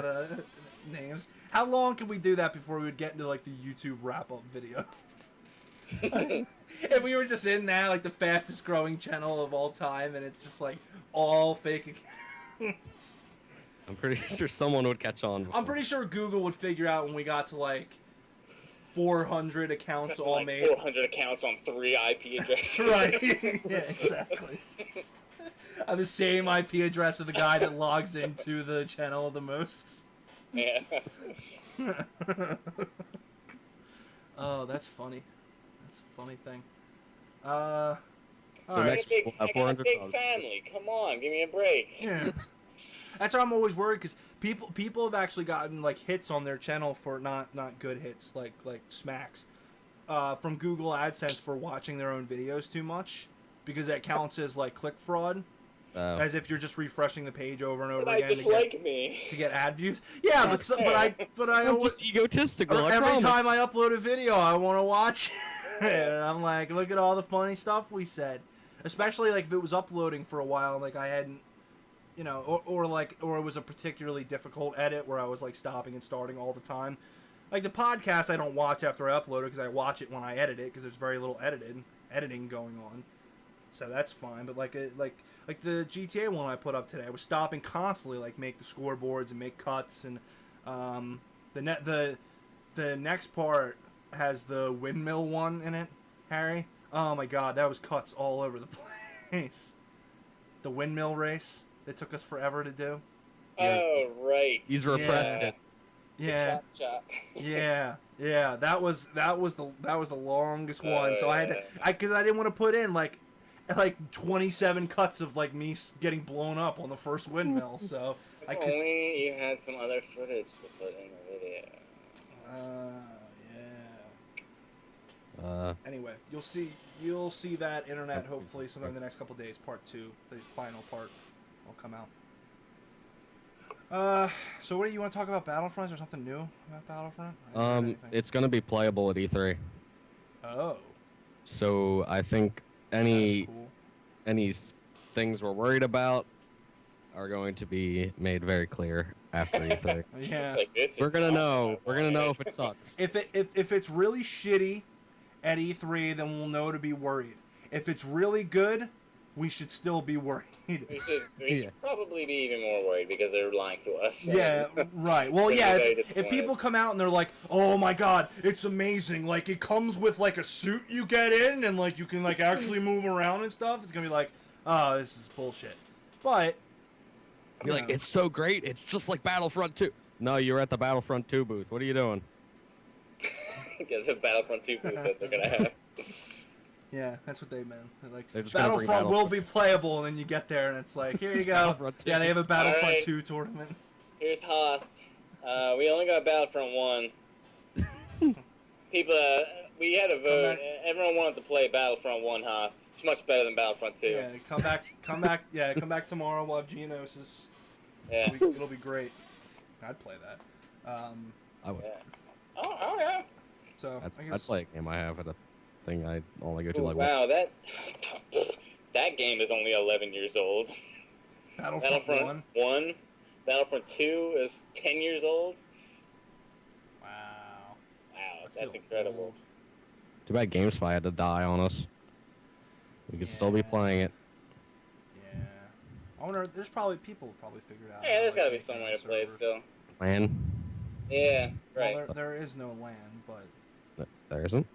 of names. How long can we do that before we would get into like the YouTube wrap up video? If we were just in that, like the fastest growing channel of all time, and it's just like all fake accounts. I'm pretty sure someone would catch on. I'm pretty sure Google would figure out when we got to like 400 accounts all like made. 400 accounts on 3 IP addresses. Right. Yeah, exactly. The same IP address of the guy that logs into the channel the most. Yeah. Oh, that's funny. That's a funny thing. So alright. next, I we'll got have a 400 big subs. family. Come on, give me a break. Yeah. That's why I'm always worried, because people have actually gotten like hits on their channel for not good hits, like smacks, from Google AdSense for watching their own videos too much, because that counts as like click fraud, as if you're just refreshing the page over and over But again just like me. to get ad views. Yeah, but I I'm always, just egotistical. I every promise. time I upload a video, I want to watch it. And I'm like, look at all the funny stuff we said, especially like if it was uploading for a while, like I hadn't. You know, or it was a particularly difficult edit where I was like stopping and starting all the time. Like the podcast, I don't watch after I upload it because I watch it when I edit it because there's very little editing going on. So that's fine. But like the GTA one I put up today, I was stopping constantly, like make the scoreboards and make cuts, and the next part has the windmill one in it, Harry. Oh my god, that was cuts all over the place. The windmill race. It took us forever to do. Oh, right. He's repressed Yeah. it. Yeah, Chop. yeah. That was the longest one. So I had to, because I didn't want to put in like 27 cuts of like me getting blown up on the first windmill. So I If could. only you had some other footage to put in the video. Yeah. Anyway, you'll see that internet hopefully sometime in the next couple days. Part 2, the final part, will come out. So what do you want to talk about? Battlefront? Is there something new about Battlefront? I haven't heard anything. It's gonna be playable at E3. Oh, So I think that's cool. any things we're worried about are going to be made very clear after E3. Yeah. Like, this We're is gonna not know. what I We're gonna know wanted. if it sucks. If it's really shitty at E3, then we'll know to be worried. If it's really good, we should still be worried. We should probably be even more worried because they're lying to us. Yeah, right. Well, They're yeah, very if disappointed. people come out and they're like, oh my god, it's amazing, like, it comes with, like, a suit you get in, and, like, you can, like, actually move around and stuff, it's gonna be like, oh, this is bullshit. But, Be like, it's so great. It's just like Battlefront 2. No, you're at the Battlefront 2 booth. What are you doing? Get the Battlefront 2 booth that they're gonna have. Yeah, that's what they meant. They're like, They're just gonna bring Battlefront will be playable, and then you get there, and it's like, here you It's go. Battlefront 2. Yeah, they have a Battlefront Alright. 2 tournament. Here's Hoth. We only got Battlefront 1. People, we had a vote. Everyone wanted to play Battlefront 1, Hoth. It's much better than Battlefront 2. Yeah, come back. Yeah, come back tomorrow. We'll have Geonosis. Yeah. It'll be great. I'd play that. I would. Yeah. Oh yeah. So I I'd guess play a game I have at a thing I only go to Ooh, like wow, that game is only 11 years old. Battlefront 1. 1. Battlefront 2 is 10 years old. Wow. Wow, I that's feel incredible. old. Too bad GameSpy had to die on us. We could still be Yeah. playing it. Yeah. I wonder. There's probably people probably figured out. Yeah, how, there's like, gotta be make some their way own to play it server. still. LAN? Yeah, right. Well, there is no LAN, but There isn't.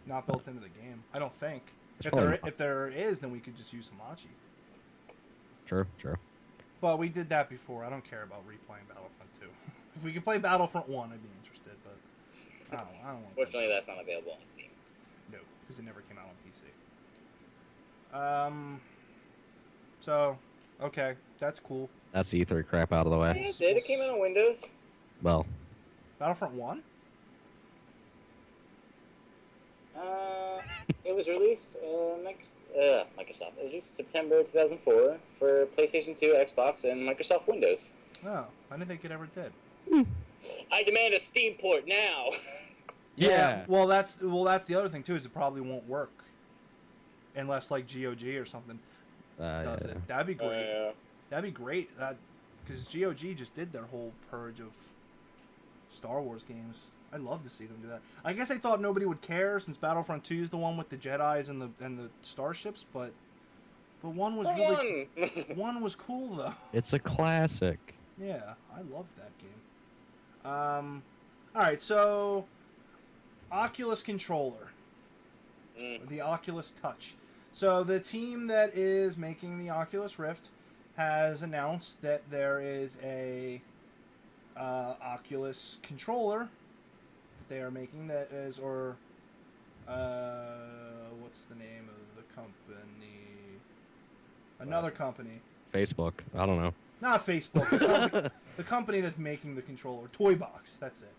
not built into the game. I don't think. There's If probably there not. is, then we could just use Hamachi. True. But we did that before. I don't care about replaying Battlefront 2. If we could play Battlefront 1, I'd be interested, but I don't want to. Fortunately, that's not available on Steam. No, because it never came out on PC. So, okay, that's cool. That's the E3 crap out of the Yeah, way. it did. It came out on Windows. Well, Battlefront 1? It was released Microsoft. It was released September 2004 for PlayStation 2, Xbox, and Microsoft Windows. No, I didn't think it ever did. I demand a Steam port now. Yeah. Well, that's the other thing too, is it probably won't work unless like GOG or something does yeah. it. That'd be great. Yeah. That'd be great. Because GOG just did their whole purge of Star Wars games. I'd love to see them do that. I guess they thought nobody would care since Battlefront 2 is the one with the Jedis and the starships, but one was really one was cool though. It's a classic. Yeah, I loved that game. All right, so Oculus controller, the Oculus Touch. So the team that is making the Oculus Rift has announced that there is a Oculus controller that they are making that is, or what's the name of the company? Another company. Facebook. I don't know. Not Facebook. The company that's making the controller, Toybox. That's it.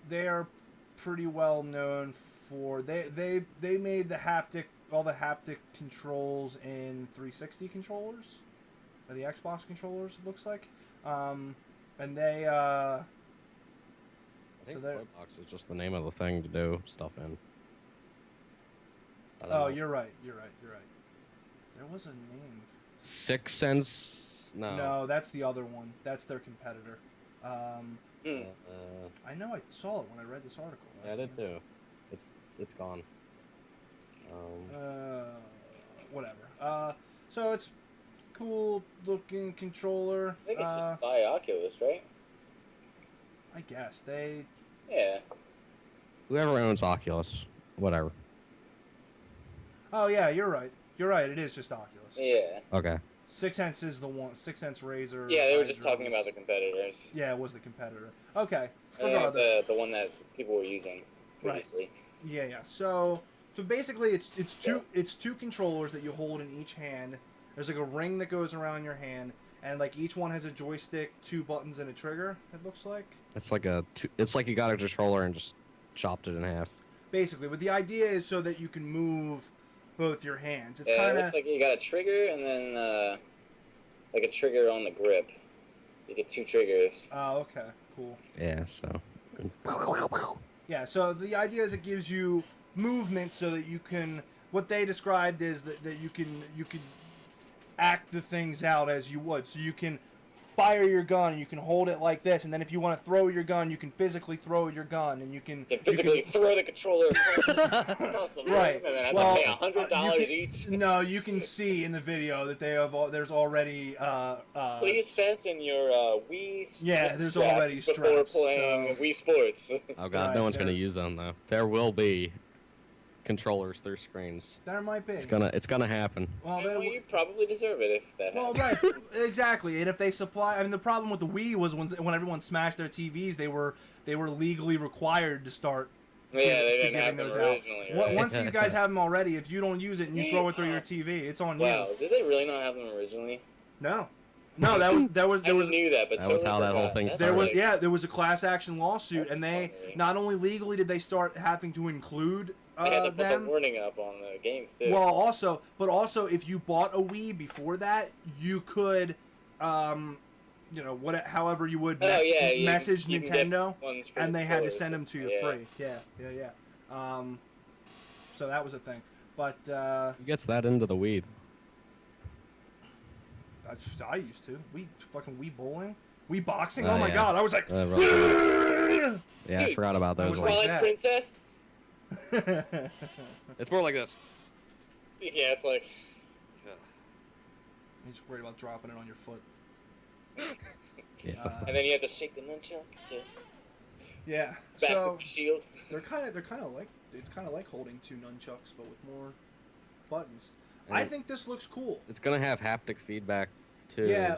They are pretty well known for they made all the haptic controls in 360 controllers, or the Xbox controllers. It looks like, and they. I think So they're- Toybox is just the name of the thing to do stuff in. I don't Oh, know. you're right. There was a name. Six Sense. No. No, that's the other one. That's their competitor. Hmm. I know I saw it when I read this article. Yeah, I did too. It's gone. Whatever. So it's cool looking controller. I think it's just by Oculus, right? I guess they. Yeah. Whoever owns Oculus, whatever. Oh yeah, you're right. It is just Oculus. Yeah. Okay. 6 Sense is the one. 6 Sense Razer. Yeah, they were just Visor talking about was- the competitors. Yeah, it was the competitor. Okay. The Regardless. one that people were using previously. Yeah. So basically, it's two controllers that you hold in each hand. There's like a ring that goes around your hand, and like each one has a joystick, 2 buttons, and a trigger. It looks like. It's like you got a controller and just chopped it in half. Basically, but the idea is so that you can move both your hands. It's Yeah, kind it of looks like you got a trigger and then like a trigger on the grip. So you get 2 triggers. Oh, okay, cool. Yeah. So. Yeah, so the idea is it gives you movement so that you can. What they described is that you can act the things out as you would. So you can fire your gun, you can hold it like this, and then if you want to throw your gun, you can physically throw your gun, and you can Physically throw the controller across the room Right. and then have Well, to pay $100 you can- each. No, you can see in the video that they have. There's already. Please fasten your Wii Yeah, there's strap already before straps, playing so- Wii Sports. Oh god, Right, no one's there- gonna use them though. There will be controllers through screens. There might be. It's gonna happen. Well, Well, you probably deserve it if that well, happens. right, exactly. And if they supply, I mean, the problem with the Wii was when everyone smashed their TVs, they were legally required to start. Yeah, they didn't giving have them those out. originally, right? Once these guys have them already, if you don't use it and you throw it through your TV, it's on Wow, you. did they really not have them originally? No, that was I knew that, but That was totally how that whole forgot. thing That's there was like- there was a class action lawsuit, That's and they funny. not only legally did they start having to include They had to put the them. warning up on the games too. Well, also if you bought a Wii before that, you could, however you would message you can get Nintendo, ones for and they had to controllers. send them to you Yeah. free. Yeah. So that was a thing, but Who gets that into the weed? I used to. Wii bowling, Wii boxing. Oh, Oh my yeah. god, I was like, Yeah, I Dude, forgot about those. was ones. like Twilight that. Princess. It's more like this. Yeah, it's like. You're just worried about dropping it on your foot. Yeah. And then you have to shake the nunchuck to Yeah. bash So with the shield. they're kind of like it's kind of like holding two nunchucks, but with more buttons. And I think this looks cool. It's gonna have haptic feedback too. Yeah.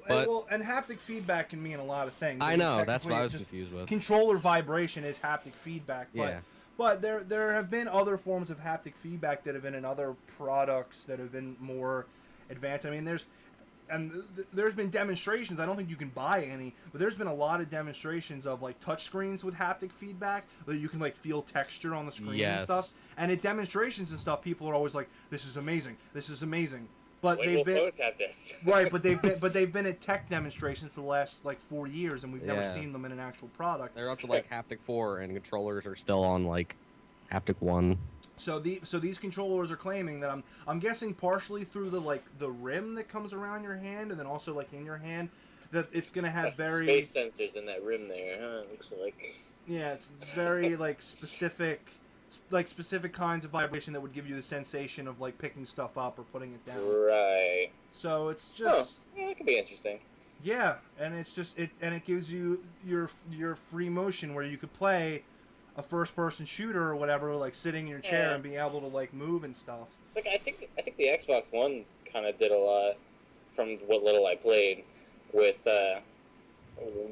But- And haptic feedback can mean a lot of things. I mean, know. That's what technically, I was just confused with. Controller vibration is haptic feedback. But, Yeah. But there have been other forms of haptic feedback that have been in other products that have been more advanced. I mean, there's been demonstrations. I don't think you can buy any, but there's been a lot of demonstrations of like touch screens with haptic feedback that you can like feel texture on the screen and Yes. stuff. And at demonstrations and stuff, people are always like, "This is amazing. This is amazing." But When they've will been phones have this? right, but they've been at tech demonstrations for the last like 4 years, and we've never Yeah. seen them in an actual product. They're up to like haptic 4, and controllers are still on like haptic 1. So these controllers are claiming that I'm guessing partially through the rim that comes around your hand, and then also like in your hand, that it's gonna have Got some very space sensors in that rim there, huh? It looks like. yeah, it's very like specific kinds of vibration that would give you the sensation of like picking stuff up or putting it down. Right. So it's Oh, just yeah, that could be interesting. yeah, and it's just it gives you your free motion where you could play a first-person shooter or whatever, like sitting in your chair Yeah. and being able to like move and stuff. Like I think the Xbox One kind of did a lot from what little I played with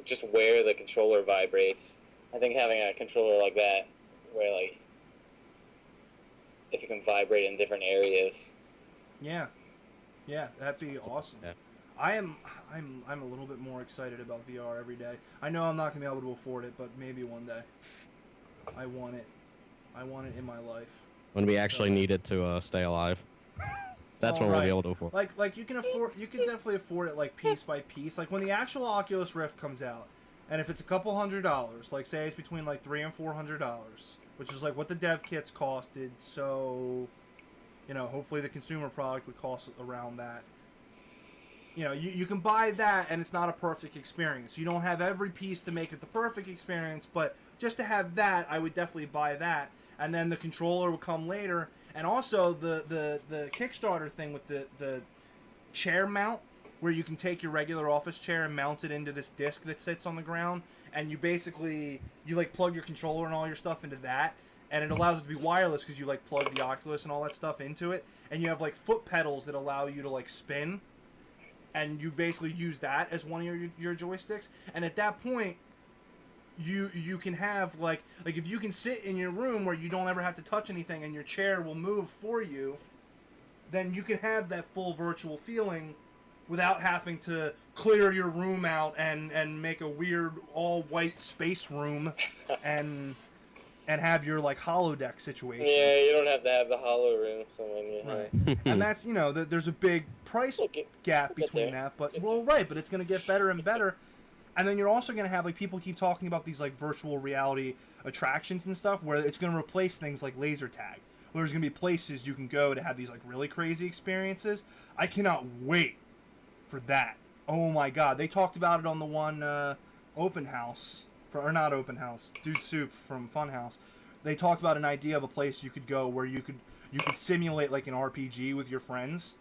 just where the controller vibrates. I think having a controller like that, where like if it can vibrate in different areas. Yeah, that'd be awesome. Yeah. I'm a little bit more excited about VR every day. I know I'm not gonna be able to afford it, but maybe one day. I want it. I want it in my life. When we actually So- need it to stay alive. That's when All we'll be right. able to afford. Like you can definitely afford it like piece by piece. Like when the actual Oculus Rift comes out, and if it's a couple $100s, like say it's between like $300 and $400, which is like what the dev kits costed. So, hopefully the consumer product would cost around that. You can buy that, and it's not a perfect experience. You don't have every piece to make it the perfect experience, but just to have that, I would definitely buy that. And then the controller would come later. And also the Kickstarter thing with the chair mount, where you can take your regular office chair and mount it into this disc that sits on the ground, and you like plug your controller and all your stuff into that, and it allows it to be wireless because you like plug the Oculus and all that stuff into it, and you have like foot pedals that allow you to like spin, and you basically use that as one of your joysticks, and at that point you can have like if you can sit in your room where you don't ever have to touch anything and your chair will move for you, then you can have that full virtual feeling without having to clear your room out and make a weird all white space room and have your like holodeck situation. Yeah, you don't have to have the hollow room. So when you Right. And that's, there's a big price gap we'll get between there. that, but Get well, right, but it's going to get better and better. And then you're also going to have like people keep talking about these like virtual reality attractions and stuff where it's going to replace things like laser tag. Where there's going to be places you can go to have these like really crazy experiences. I cannot wait for that. Oh my god, they talked about it on the one open house or not open house, Dude Soup from Funhouse. They talked about an idea of a place you could go where you could simulate like an RPG with your friends,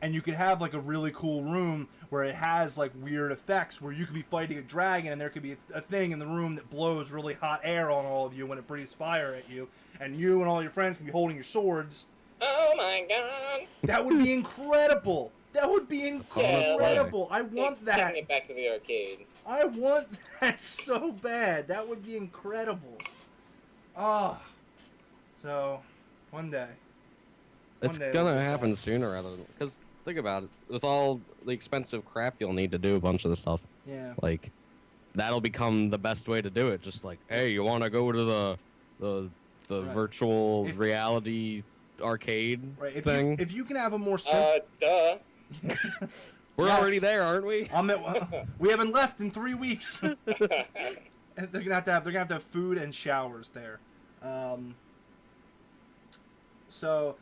and you could have like a really cool room where it has like weird effects where you could be fighting a dragon and there could be a thing in the room that blows really hot air on all of you when it breathes fire at you, and you and all your friends can be holding your swords. Oh my god! That would be incredible. That would be incredible. I want that. Taking it back to the arcade. I want that so bad. That would be incredible. Ah. So, one day. It's gonna happen sooner rather than, because think about it, with all the expensive crap you'll need to do a bunch of the stuff. Yeah. Like, that'll become the best way to do it. Just like, hey, you want to go to the Right. virtual reality arcade thing? If you can have a more simple. Duh. We're Yes. already there, aren't we? We haven't left in 3 weeks. They're gonna have to have food and showers there. So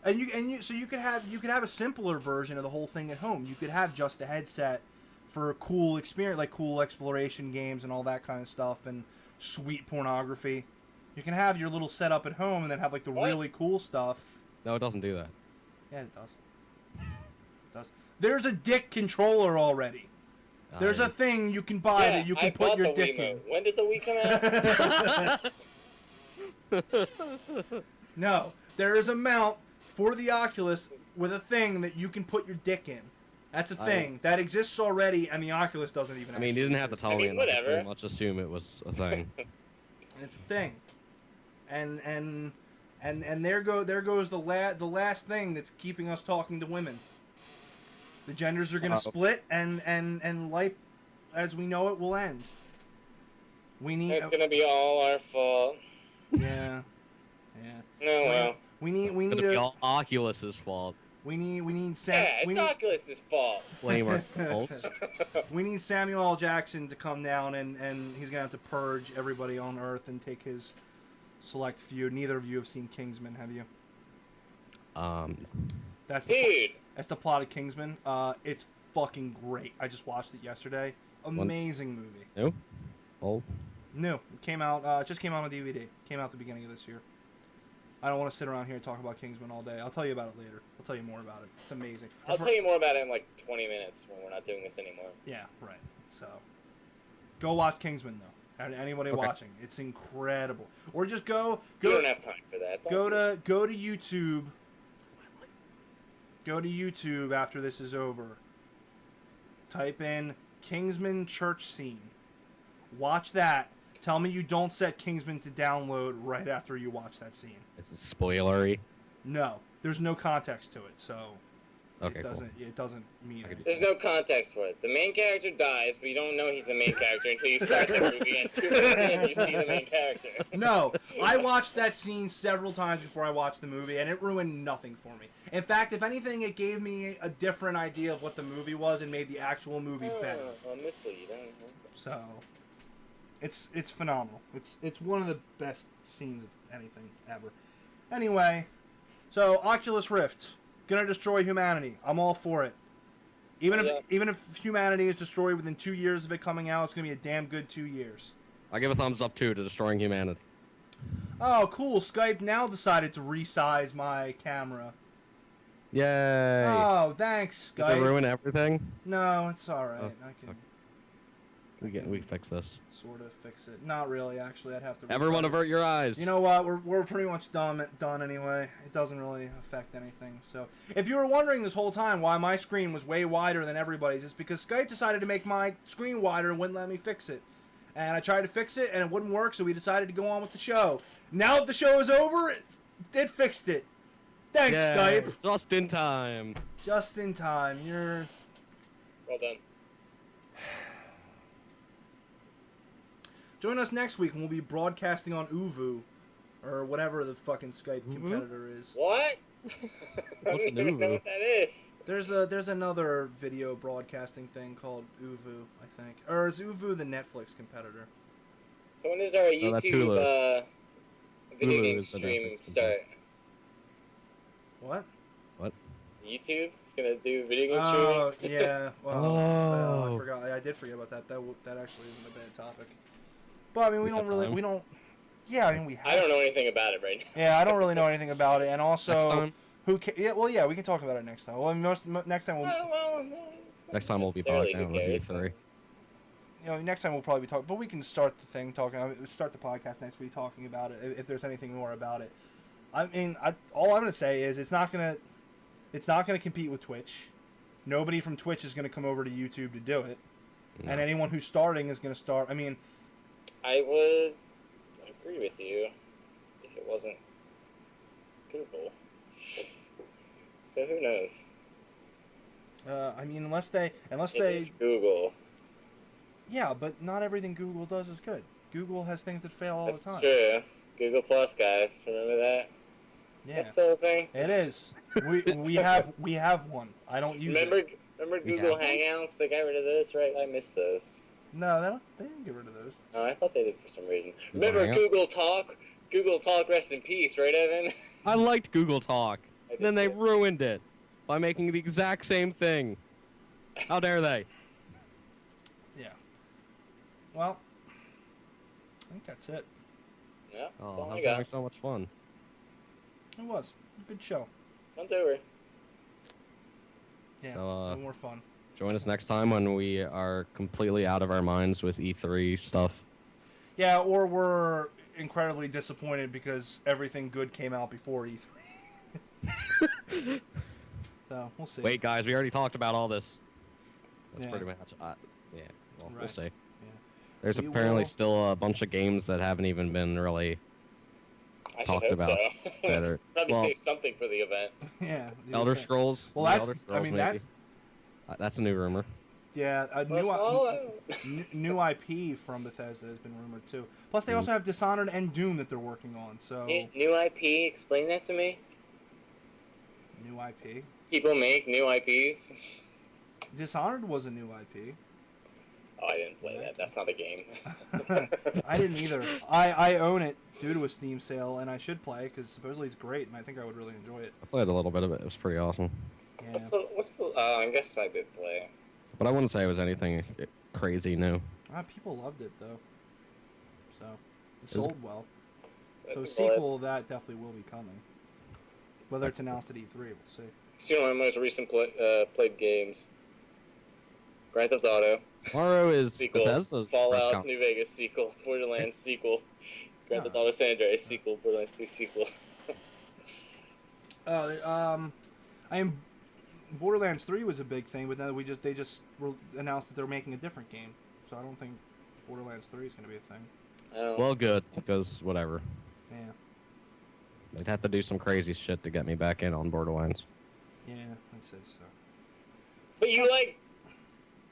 you could have a simpler version of the whole thing at home. You could have just a headset for a cool experience, like cool exploration games and all that kind of stuff, and sweet pornography. You can have your little setup at home and then have like the really cool stuff. No, it doesn't do that. Yeah, it does. It does. There's a dick controller already. There's a thing you can buy that you can put your dick in. When did the Wii come out? No, there is a mount for the Oculus with a thing that you can put your dick in. That's a thing that exists already, and the Oculus doesn't even. I mean, you didn't have to tell me. whatever. Pretty much assume it was a thing. It's a thing, and there goes the last thing that's keeping us talking to women. The genders are gonna split, and life, as we know it, will end. We need. It's gonna be all our fault. Yeah. Yeah. No, well. We need It's gonna be all Oculus's fault. We need It's Oculus's fault. Blame ourselves. We need Samuel L. Jackson to come down, and he's gonna have to purge everybody on Earth and take his select few. Neither of you have seen Kingsman, have you? That's the plot of Kingsman. It's fucking great. I just watched it yesterday. Amazing movie. New? Old? New. It came out. Just came out on DVD. Came out at the beginning of this year. I don't want to sit around here and talk about Kingsman all day. I'll tell you about it later. I'll tell you more about it. It's amazing. I'll tell you more about it in like 20 minutes when we're not doing this anymore. Yeah, right. So, go watch Kingsman though. Anybody watching, it's incredible. Or just go. You don't have time for that. Go to YouTube. Go to YouTube after this is over. Type in Kingsman church scene. Watch that. Tell me you don't set Kingsman to download right after you watch that scene. Is it spoilery? No, there's no context to it, so Okay, it doesn't mean anything. There's no context for it. The main character dies, but you don't know he's the main character until you start the movie, and 2 minutes in you see the main character. No, I watched that scene several times before I watched the movie, and it ruined nothing for me. In fact, if anything, it gave me a different idea of what the movie was and made the actual movie better. I'll mislead. So, it's phenomenal. It's one of the best scenes of anything ever. Anyway, so Oculus Rift gonna destroy humanity. I'm all for it. Even if humanity is destroyed within 2 years of it coming out, it's gonna be a damn good 2 years. I give a thumbs up too to destroying humanity. Oh, cool! Skype now decided to resize my camera. Yay! Oh, thanks, Did Skype. they ruin everything? No, it's all right. Oh, I can. okay. We can fix this. Sort of fix it. Not really, actually. I'd have to. Everyone avert your eyes. You know what? We're pretty much done anyway. It doesn't really affect anything. So, if you were wondering this whole time why my screen was way wider than everybody's, it's because Skype decided to make my screen wider and wouldn't let me fix it. And I tried to fix it and it wouldn't work, so we decided to go on with the show. Now that the show is over, it fixed it. Thanks, Yay. Skype. Just in time. Just in time. You're. Well done. Join us next week when we'll be broadcasting on Uvu, or whatever the fucking Skype competitor is. What? What's I don't an even know Uvu? what that is. There's another video broadcasting thing called Uvu, I think. Or is Uvu the Netflix competitor? So when does our that's YouTube Hulu. video Hulu game is the stream Netflix start? What? What? YouTube? It's gonna do video game Oh, streaming? yeah. Well, Oh. I forgot. I did forget about that. That actually isn't a bad topic. But I mean, we got time? we don't. Yeah, I mean, we have. I don't know anything about it right now. Yeah, I don't really know anything about it, and Next also time? Yeah, well, yeah, we can talk about it next time. Well, next time Next time we'll be bogged down with E3. next time we'll probably be talking, but we can start the thing start the podcast next week talking about it if there's anything more about it. I mean, all I'm gonna say is it's not gonna compete with Twitch. Nobody from Twitch is gonna come over to YouTube to do it, and anyone who's starting is gonna start. I mean, I would agree with you if it wasn't Google. So who knows? I mean, unless it is Google. Yeah, but not everything Google does is good. Google has things that fail all That's the time. true. Google Plus, guys, remember that? Yeah, That's the thing. it is. We have one. I don't use it. Remember Google Hangouts? They got rid of those, right? I missed those. No, they didn't get rid of those. Oh, I thought they did for some reason. Google Remember Hangouts? Google Talk? Google Talk, rest in peace, right, Evan? I liked Google Talk. I did Then they too. ruined it by making the exact same thing. How dare they? Yeah. Well, I think that's it. Yeah, that's Oh, all I I was got. having so much fun. It was a good show. Fun's over. Yeah, So, no more fun. Join us next time when we are completely out of our minds with E3 stuff. Yeah, or we're incredibly disappointed because everything good came out before E3. So we'll see. Wait, guys, we already talked about all this. That's Yeah. pretty much. Yeah, well, we'll Right. see. Yeah. There's We apparently will- still a bunch of games that haven't even been really. I should Talked hope about so. better. Probably Well- save something for the event. Yeah. the Elder thing. Scrolls. Well, the that's. Elder I Scrolls, mean, maybe. That's a new rumor. Yeah, a new IP from Bethesda has been rumored too. Plus, they also have Dishonored and Doom that they're working on. So New IP, explain that to me. new IP. People make new IPs. Dishonored was a new IP. Oh, I didn't play that. That's not a game. I didn't either. I own it due to a Steam sale, and I should play because supposedly it's great, and I think I would really enjoy it. I played a little bit of it. It was pretty awesome. Yeah. What's the? Oh, I guess I did play. But I wouldn't say it was anything crazy new. People loved it though, so it was- sold well. So a Well, sequel of that definitely will be coming. Whether it's announced at E3, we'll see. See one of my most recent played games. Grand Theft Auto Tomorrow is sequel. Bethesda's press Fallout conference. New Vegas sequel. Borderlands sequel. Grand Theft Ah. Auto San Andreas sequel. Borderlands 2 sequel. I am. Borderlands 3 was a big thing, but then they just announced that they're making a different game. So I don't think Borderlands 3 is going to be a thing. Well, good, because whatever. Yeah, They'd have to do some crazy shit to get me back in on Borderlands. yeah, I'd say so. But you like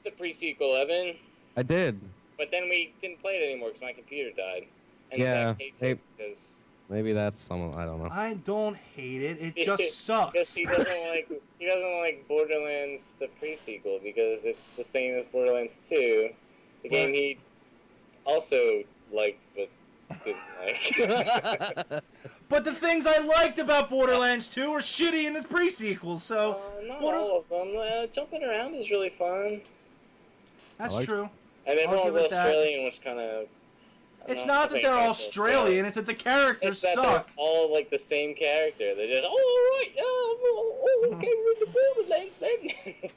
the pre-sequel, Evan. I did. But then we didn't play it anymore because my computer died. And Yeah, Zach hates it because Maybe that's some. I don't know. I don't hate it. It just sucks. because he doesn't like Borderlands the pre-sequel because it's the same as Borderlands 2, the game he also liked but didn't like. But the things I liked about Borderlands 2 are shitty in the pre-sequel, so Not what all of them. Jumping around is really fun. that's I like- true. And I'll everyone's give it that. Australian, which kind of. It's not that they're Australian, it's that the characters It's that suck. they're all like the same character. They're just, right, okay, we're in the Borderlands then.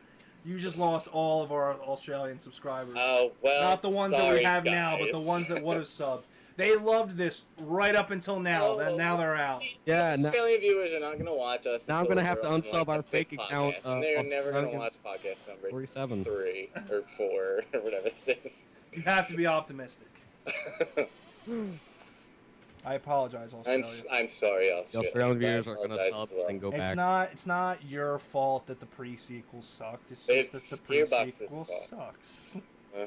You just lost all of our Australian subscribers. Oh, well, Not the ones that we sorry, have now, but the guys. ones that would have subbed. They loved this right up until now. Oh, Then now they're out. Yeah, now- Australian viewers are not going to watch us. Now I'm until gonna have we're to on, unsub like, our the fake fifth account, podcast, and they're never going to Australian watch podcast number 47. 3 or 4 or whatever this is. You have to be optimistic. I apologize, Australia. I'm sorry, The Australia. Australian I viewers are gonna apologize sub as well. and go It's back. not your fault that the pre-sequel sucked. It's just It's that the Gearbox's pre-sequel fault. sucks. Huh?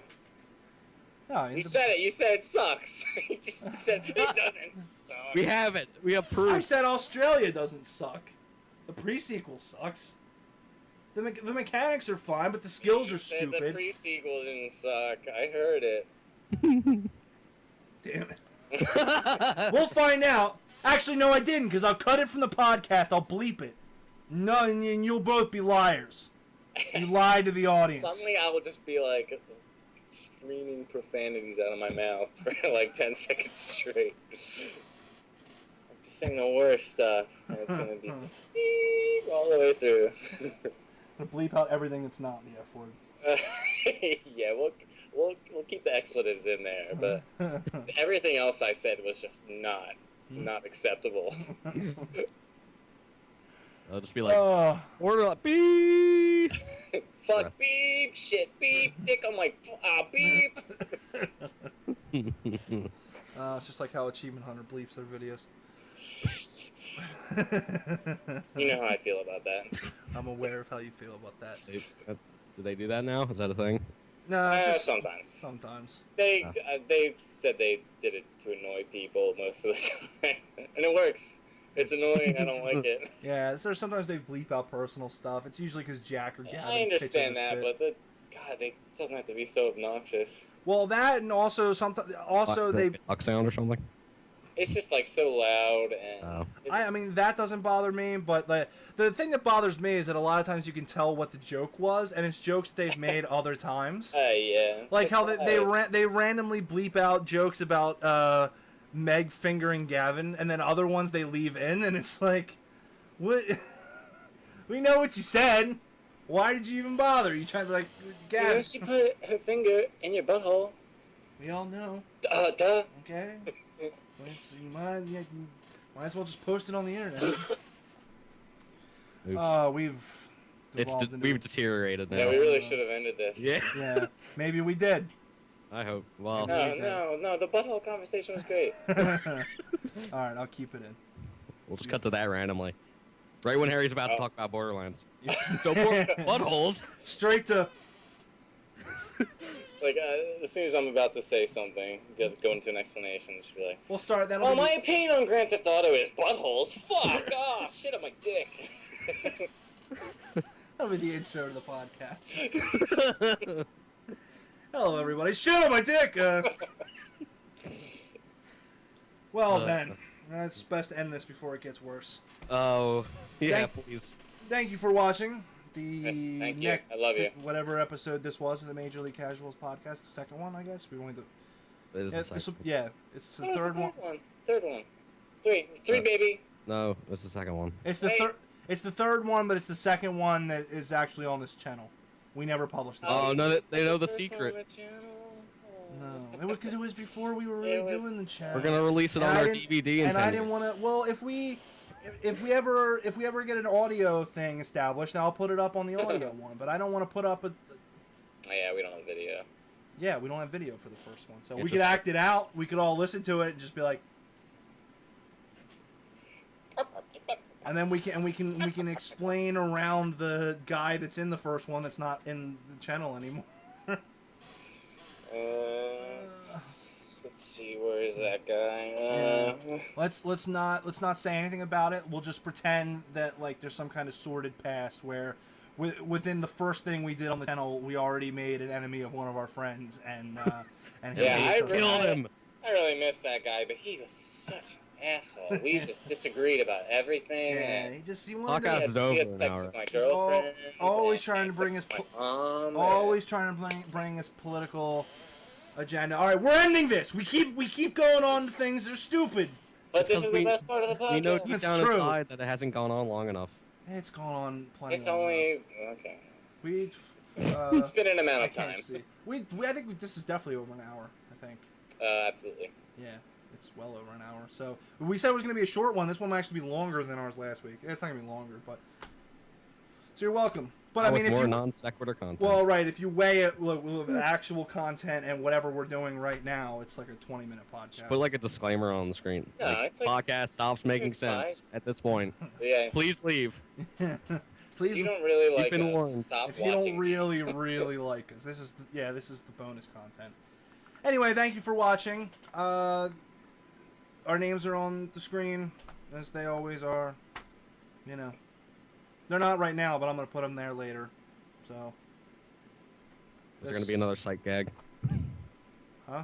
No, I mean, You said it. You said it sucks. You just said it doesn't suck. We have it. We have I proof. said Australia doesn't suck. The pre-sequel sucks. The mechanics are fine, but the skills You are said The stupid. pre-sequel didn't suck. I heard it. Damn it. We'll find out. Actually, no, I didn't, because I'll cut it from the podcast. I'll bleep it. No, and you'll both be liars. You lied to the audience. Suddenly, I will just be like screaming profanities out of my mouth for like 10 seconds straight. I'm just saying the worst stuff. And it's gonna be just beep all the way through. I'm gonna bleep out everything that's not the F word. Yeah, we'll keep the expletives in there, but everything else I said was just not acceptable. I'll just be like, order up, beep. Fuck, beep, shit, beep, dick. I'm like, beep. It's just like how Achievement Hunter bleeps their videos. You know how I feel about that. I'm aware of how you feel about that. Do they do that now? Is that a thing? No, it's just sometimes. Sometimes. They said they did it to annoy people most of the time, and it works. It's annoying. I don't like it. Yeah, so sometimes they bleep out personal stuff. It's usually because Jack or Gavin. I understand pitches a that, fit. but it doesn't have to be so obnoxious. Well, that and also they. Duck sound or something. It's just like so loud and. I mean that doesn't bother me, but the thing that bothers me is that a lot of times you can tell what the joke was, and it's jokes they've made other times. Yeah. Like how they randomly bleep out jokes about Meg fingering Gavin, and then other ones they leave in, and it's like, what? We know what you said. Why did you even bother? You trying to like Gavin? You know, she put her finger in your butthole. We all know. Duh. Okay. You might as well just post it on the internet. We've deteriorated now. Yeah, we really should have ended this. Yeah. Yeah, maybe we did. I hope. Well, No, the butthole conversation was great. Alright, I'll keep it in. We'll just cut to that randomly. Right when Harry's about to talk about Borderlands. So, buttholes. Straight to... Like, as soon as I'm about to say something, go into an explanation, just be like, We'll start that. my opinion on Grand Theft Auto is buttholes. Fuck! Shit on my dick. That'll be the intro to the podcast. Hello, everybody. Shit on my dick! Well, then. It's best to end this before it gets worse. Oh, yeah, please. Thank you for watching. Yes, thank you. I love you. Whatever episode this was in the Major League Casuals podcast, the second one, I guess. We wanted to. It is the second. Yeah, it's the third one. Third one. Three, baby. No, it's the second one. It's the third. It's the third one, but it's the second one that is actually on this channel. We never published it. Oh no, they know the secret. No, because it was before we were really doing the channel. We're gonna release it on our DVD. And I didn't want to. Well, if we ever get an audio thing established, then I'll put it up on the audio one. But I don't want to put up a. Yeah, we don't have video. Yeah, we don't have video for the first one, so we could act it out. We could all listen to it and just be like. And then we can explain around the guy that's in the first one that's not in the channel anymore. Let's see, where is that guy? Yeah. Let's not say anything about it. We'll just pretend that like there's some kind of sordid past where within the first thing we did on the channel, we already made an enemy of one of our friends, and he killed him. I really miss that guy, but he was such an asshole. We just disagreed about everything. Yeah, he wanted he had sex with my girlfriend. Always trying to bring his bring his political agenda. All right, we're ending this. We keep going on to things that are stupid. But this is the best part of the podcast. We know deep down inside that it hasn't gone on long enough. It's gone on plenty. It's only okay. It's been an amount of time. I think this is definitely over an hour. I think. Absolutely. Yeah, it's well over an hour. So we said it was going to be a short one. This one might actually be longer than ours last week. It's not going to be longer, but so you're welcome. But I mean, if more non sequitur content. Well, right. If you weigh it with actual content and whatever we're doing right now, it's like a 20-minute podcast. Just put like a disclaimer on the screen. No, it's like, podcast stops making sense at this point. Yeah. Please leave. Please. If you don't really like been us, warned. stop if watching. you don't really like us, this is the bonus content. Anyway, thank you for watching. Our names are on the screen as they always are. You know. They're not right now, but I'm going to put them there later. So. Is there going to be another sight gag? Huh?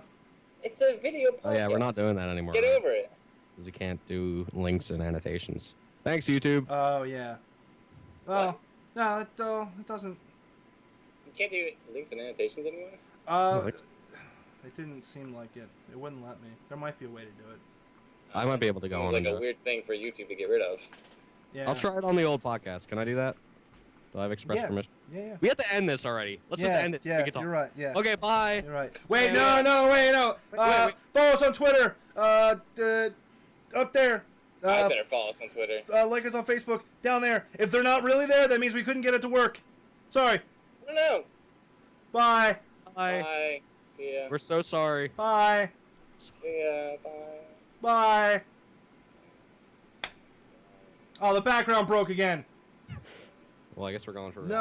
It's a video podcast. Oh, yeah, we're not doing that anymore. Get over it. Because you can't do links and annotations. Thanks, YouTube. Oh, yeah. Oh, no, it doesn't. You can't do links and annotations anymore? It didn't seem like it. It wouldn't let me. There might be a way to do it. I might be able to go on. Seems like a weird thing for YouTube to get rid of. Yeah. I'll try it on the old podcast. Can I do that? Do I have express permission? Yeah. We have to end this already. Let's just end it. Yeah, We can talk. you're right. Yeah. Okay, bye. You're right. Wait, no. Wait. Follow us on Twitter. Up there. I better follow us on Twitter. Like us on Facebook. Down there. If they're not really there, that means we couldn't get it to work. Sorry. No. Bye. Bye. Bye. See ya. We're so sorry. Bye. See ya. Bye. Bye. Oh, the background broke again. Well, I guess we're going for. No.